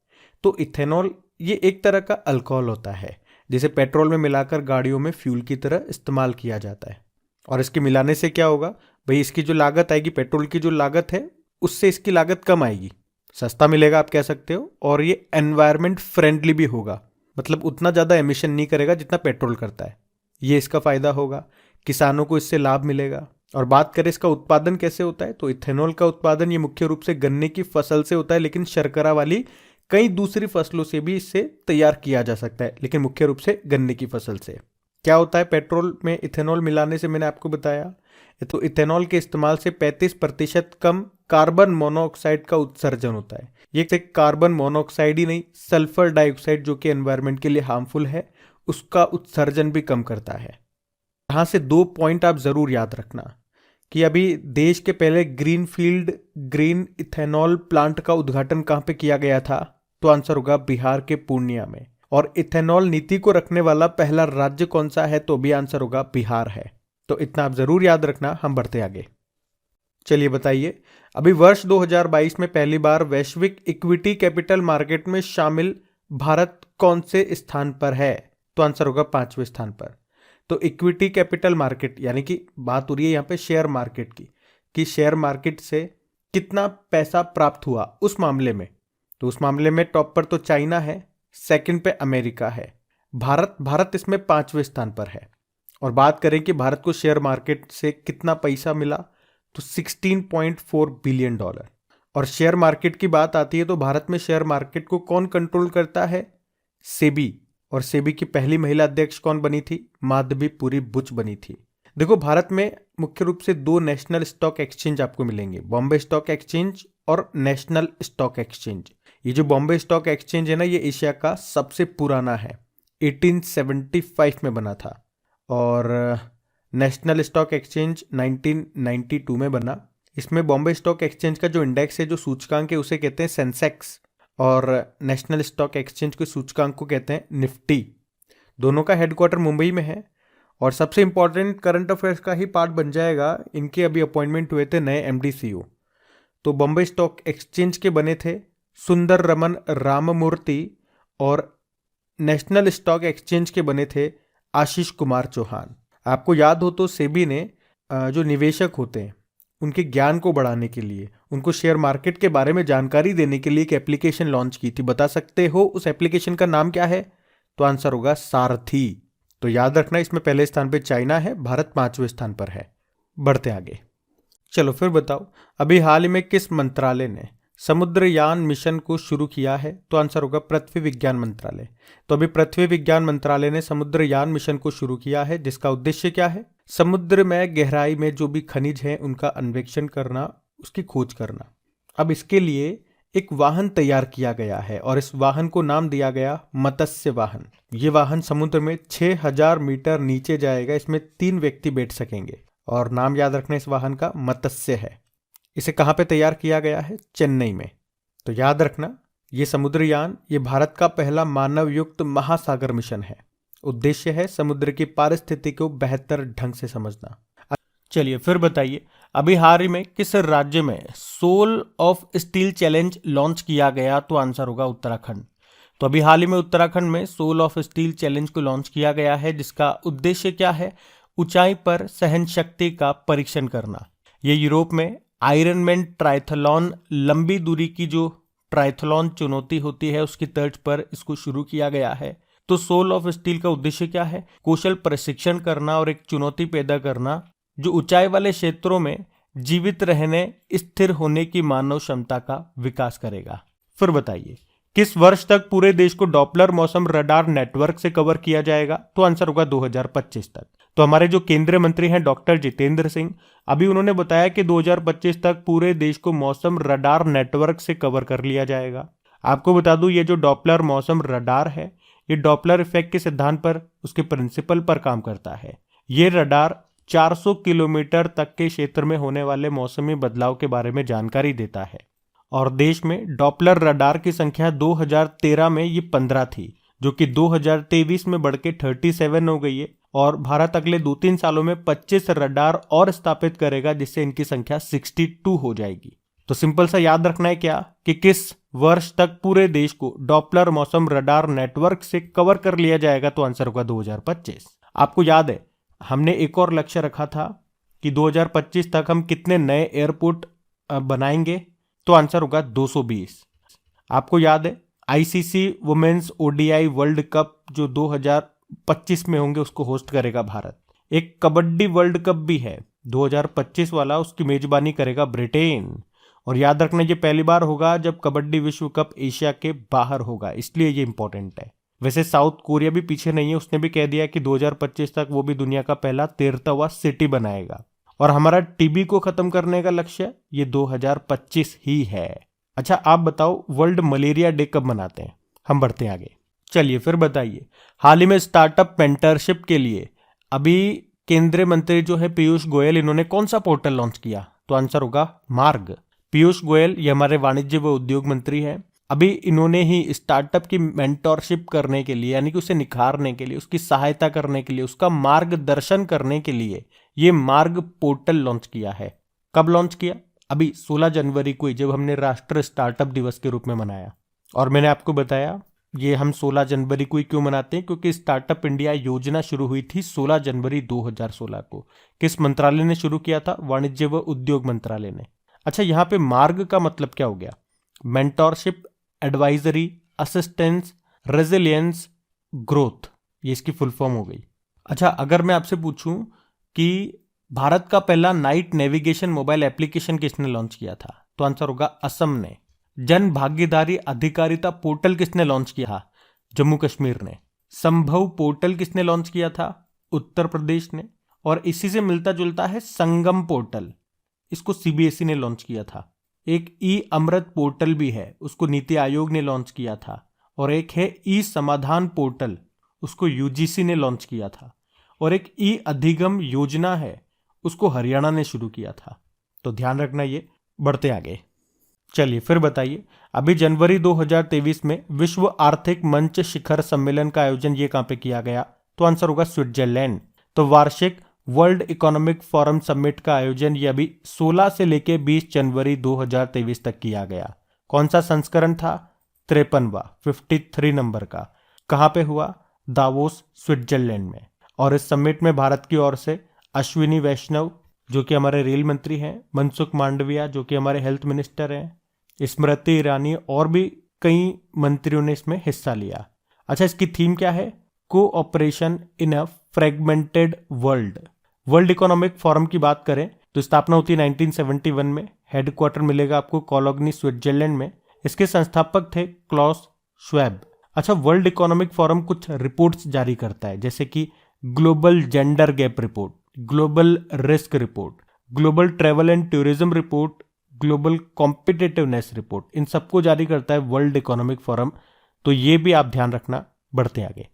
तो इथेनॉल ये एक तरह का अल्कोहल होता है, जिसे पेट्रोल में मिलाकर गाड़ियों में फ्यूल की तरह इस्तेमाल किया जाता है। और इसके मिलाने से क्या होगा भाई? इसकी जो लागत आएगी, पेट्रोल की जो लागत है, उससे इसकी लागत कम आएगी, सस्ता मिलेगा आप कह सकते हो। और ये एनवायरमेंट फ्रेंडली भी होगा, मतलब उतना ज़्यादा एमिशन नहीं करेगा जितना पेट्रोल करता है। ये इसका फायदा होगा, किसानों को इससे लाभ मिलेगा। और बात करें इसका उत्पादन कैसे होता है, तो इथेनॉल का उत्पादन ये मुख्य रूप से गन्ने की फसल से होता है, लेकिन शर्करा वाली कई दूसरी फसलों से भी इससे तैयार किया जा सकता है, लेकिन मुख्य रूप से गन्ने की फसल से। क्या होता है पेट्रोल में इथेनॉल मिलाने से, मैंने आपको बताया। तो इथेनॉल के इस्तेमाल से 35% कम कार्बन मोनोऑक्साइड का उत्सर्जन होता है। ये सिर्फ कार्बन मोनोऑक्साइड ही नहीं, सल्फर डाइऑक्साइड जो कि एनवायरनमेंट के लिए हार्मफुल है, उसका उत्सर्जन भी कम करता है। यहाँ से 2 पॉइंट आप जरूर याद रखना कि अभी देश के पहले ग्रीनफील्ड ग्रीन इथेनॉल प्लांट का उद्घाटन कहाँ पे किया गया था, तो आंसर होगा बिहार के पूर्णिया में। और इथेनॉल नीति को रखने वाला पहला राज्य कौन सा है, तो भी आंसर होगा बिहार है। तो इतना आप जरूर याद रखना। हम बढ़ते आगे। चलिए बताइए, अभी वर्ष 2022 में पहली बार वैश्विक इक्विटी कैपिटल मार्केट में शामिल भारत कौन से स्थान पर है, तो आंसर होगा 5वें स्थान पर। तो इक्विटी कैपिटल मार्केट यानी कि बात हो रही है यहाँ पे शेयर मार्केट की, कि शेयर मार्केट से कितना पैसा प्राप्त हुआ उस मामले में। तो उस मामले में टॉप पर तो चाइना है, सेकंड पे अमेरिका है, भारत इसमें 5वें स्थान पर है। और बात करें कि भारत को शेयर मार्केट से कितना पैसा मिला, तो $16.4 बिलियन। और शेयर मार्केट की बात आती है तो भारत में शेयर मार्केट को कौन कंट्रोल करता है, सेबी। और सेबी की पहली महिला अध्यक्ष कौन बनी थी, माधवीपुरी बुच बनी थी। देखो, भारत में मुख्य रूप से 2 नेशनल स्टॉक एक्सचेंज आपको मिलेंगे, बॉम्बे स्टॉक एक्सचेंज और नेशनल स्टॉक एक्सचेंज। ये जो बॉम्बे स्टॉक एक्सचेंज है ना, ये एशिया का सबसे पुराना है, 1875 में बना था। और नेशनल स्टॉक एक्सचेंज 1992 में बना। इसमें बॉम्बे स्टॉक एक्सचेंज का जो इंडेक्स है, जो सूचकांक है, उसे कहते हैं सेंसेक्स, और नेशनल स्टॉक एक्सचेंज के सूचकांक को कहते हैं निफ्टी। दोनों का हेडक्वार्टर मुंबई में है। और सबसे इंपॉर्टेंट करंट अफेयर्स का ही पार्ट बन जाएगा, इनके अभी अपॉइंटमेंट हुए थे नए एमडी सीईओ। तो बॉम्बे स्टॉक एक्सचेंज के बने थे सुंदर रमन राममूर्ति, और नेशनल स्टॉक एक्सचेंज के बने थे आशीष कुमार चौहान। आपको याद हो तो सेबी ने जो निवेशक होते हैं उनके ज्ञान को बढ़ाने के लिए, उनको शेयर मार्केट के बारे में जानकारी देने के लिए एक एप्लीकेशन लॉन्च की थी। बता सकते हो उस एप्लीकेशन का नाम क्या है, तो आंसर होगा सारथी। तो याद रखना, इसमें पहले स्थान पे चाइना है, भारत 5वें स्थान पर है। बढ़ते आगे। चलो फिर बताओ, अभी हाल ही में किस मंत्रालय ने समुद्रयान मिशन को शुरू किया है, तो आंसर होगा पृथ्वी विज्ञान मंत्रालय। तो अभी पृथ्वी विज्ञान मंत्रालय ने समुद्रयान मिशन को शुरू किया है, जिसका उद्देश्य क्या है, समुद्र में गहराई में जो भी खनिज है उनका अन्वेषण करना, उसकी खोज करना। अब इसके लिए एक वाहन तैयार किया गया है और इस वाहन को नाम दिया गया मत्स्य वाहन। ये वाहन समुद्र में 6000 मीटर नीचे जाएगा, इसमें 3 व्यक्ति बैठ सकेंगे। और नाम याद रखना इस वाहन का मत्स्य है। इसे कहाँ पे तैयार किया गया है, चेन्नई में। तो याद रखना, ये समुद्रयान ये भारत का पहला मानव युक्त महासागर मिशन है। उद्देश्य है समुद्र की पारिस्थितिकी को बेहतर ढंग से समझना। चलिए फिर बताइए, अभी हाल ही में किस राज्य में soul of steel challenge launch किया गया, तो आंसर होगा उत्तराखंड। तो अभी हाल ही में उत्तराखंड में सोल ऑफ स्टील चैलेंज को लॉन्च किया गया है, जिसका उद्देश्य क्या है, ऊंचाई पर सहन शक्ति का परीक्षण करना। ये यूरोप में आयरनमैन ट्रायथलॉन, लंबी दूरी की जो ट्रायथलॉन चुनौती होती है, उसकी तर्ज पर इसको शुरू किया गया है। तो सोल ऑफ स्टील का उद्देश्य क्या है, कौशल प्रशिक्षण करना और एक चुनौती पैदा करना जो ऊंचाई वाले क्षेत्रों में जीवित रहने, स्थिर होने की मानव क्षमता का विकास करेगा। फिर बताइए, किस वर्ष तक पूरे देश को डॉपलर मौसम रडार नेटवर्क से कवर किया जाएगा, तो आंसर होगा 2025 तक। तो हमारे जो केंद्रीय मंत्री हैं डॉक्टर जितेंद्र सिंह, अभी उन्होंने बताया कि 2025 तक पूरे देश को मौसम रडार नेटवर्क से कवर कर लिया जाएगा। आपको बता दूं, ये जो डॉपलर मौसम रडार है, ये डॉपलर इफेक्ट के सिद्धांत पर, उसके प्रिंसिपल पर काम करता है। ये रडार 400 किलोमीटर तक के क्षेत्र में होने वाले मौसमी बदलाव के बारे में जानकारी देता है। और देश में डॉपलर रडार की संख्या 2013 में ये 15 थी, जो कि 2023 में बढ़ के 37 हो गई है। और भारत अगले 2-3 सालों में 25 रडार और स्थापित करेगा, जिससे इनकी संख्या 62 हो जाएगी। तो सिंपल सा याद रखना है क्या, कि किस वर्ष तक पूरे देश को डॉपलर मौसम रडार नेटवर्क से कवर कर लिया जाएगा, तो आंसर होगा 2025। आपको याद है, हमने एक और लक्ष्य रखा था कि 2025 तक हम कितने नए एयरपोर्ट बनाएंगे, तो आंसर होगा 220। आपको याद है, ICC women's ODI world cup जो 2025 में होंगे, उसको होस्ट करेगा भारत। एक कबड्डी वर्ल्ड कप भी है 2025 वाला, उसकी मेजबानी करेगा ब्रिटेन। और याद रखना, ये पहली बार होगा जब कबड्डी विश्व कप एशिया के बाहर होगा, इसलिए ये इंपॉर्टेंट है। वैसे साउथ कोरिया भी पीछे नहीं है, उसने भी कह दिया कि 2025 तक वो भी दुनिया का पहला 13वां सिटी बनाएगा। और हमारा टीबी को खत्म करने का लक्ष्य ये 2025 ही है। अच्छा आप बताओ वर्ल्ड मलेरिया डे कब मनाते हैं? हम बढ़ते हैं आगे। चलिए फिर बताइए, हाल ही में स्टार्टअप मेंटरशिप के लिए अभी केंद्रीय मंत्री जो है पीयूष गोयल, इन्होंने कौन सा पोर्टल लॉन्च किया? तो आंसर होगा मार्ग। पीयूष गोयल ये हमारे वाणिज्य व उद्योग मंत्री हैं। अभी इन्होंने ही स्टार्टअप की मेंटरशिप करने के लिए, यानी कि उसे निखारने के लिए, उसकी सहायता करने के लिए, उसका मार्गदर्शन करने के लिए ये मार्ग पोर्टल लॉन्च किया है। कब लॉन्च किया? अभी 16 जनवरी को ही, जब हमने राष्ट्रीय स्टार्टअप दिवस के रूप में मनाया। और मैंने आपको बताया ये हम 16 जनवरी को ही क्यों मनाते हैं, क्योंकि स्टार्टअप इंडिया योजना शुरू हुई थी 16 जनवरी 2016 को। किस मंत्रालय ने शुरू किया था? वाणिज्य व उद्योग मंत्रालय ने। अच्छा यहाँ पे मार्ग का मतलब क्या हो गया? Mentorship, advisory, assistance, resilience, growth, ये इसकी फुल फॉर्म हो गई। अच्छा अगर मैं आपसे पूछूं कि भारत का पहला नाइट नेविगेशन मोबाइल एप्लीकेशन किसने लॉन्च किया था? तो आंसर होगा असम ने। जन भागीदारी अधिकारिता पोर्टल किसने लॉन्च किया? जम्मू कश्मीर ने। संभव पोर्टल किसने लॉन्च किया था? उत्तर प्रदेश ने। और इसी से मिलता जुलता है संगम पोर्टल, इसको सीबीएसई ने लॉन्च किया था। एक ई अमृत पोर्टल भी है, उसको नीति आयोग ने लॉन्च किया था। और एक है ई समाधान पोर्टल, उसको यूजीसी ने लॉन्च किया था। और एक ई अधिगम योजना है, उसको हरियाणा ने शुरू किया था। तो ध्यान रखना ये। बढ़ते आगे। चलिए फिर बताइए, अभी जनवरी 2023 में विश्व आर्थिक मंच शिखर सम्मेलन का आयोजन ये कहां पे किया गया? तो आंसर होगा स्विट्जरलैंड। तो वार्षिक वर्ल्ड इकोनॉमिक फोरम समिट का आयोजन ये अभी 16 से लेके 20 जनवरी 2023 तक किया गया। कौन सा संस्करण था? 53वां, 53 नंबर का। कहां पे हुआ? दावोस, स्विट्जरलैंड में। और इस समिट में भारत की ओर से अश्विनी वैष्णव जो कि हमारे रेल मंत्री हैं, मनसुख मांडविया जो कि हमारे हेल्थ मिनिस्टर हैं, स्मृति ईरानी और भी कई मंत्रियों ने इसमें हिस्सा लिया। अच्छा इसकी थीम क्या है? कोऑपरेशन इन अ fragmented world. World economic forum की बात करें तो स्थापना होती है 1971 में। हेडक्वार्टर मिलेगा आपको कोलोगनी, स्विट्जरलैंड में। इसके संस्थापक थे क्लॉस श्वेब। अच्छा वर्ल्ड इकोनॉमिक फोरम कुछ रिपोर्ट्स जारी करता है, जैसे कि global gender gap report, global risk report, global travel and tourism report, global competitiveness report. इन सबको जारी करता है वर्ल्ड इकोनॉमिक फोरम। तो ये भी आप ध्यान रखना। बढ़ते आगे।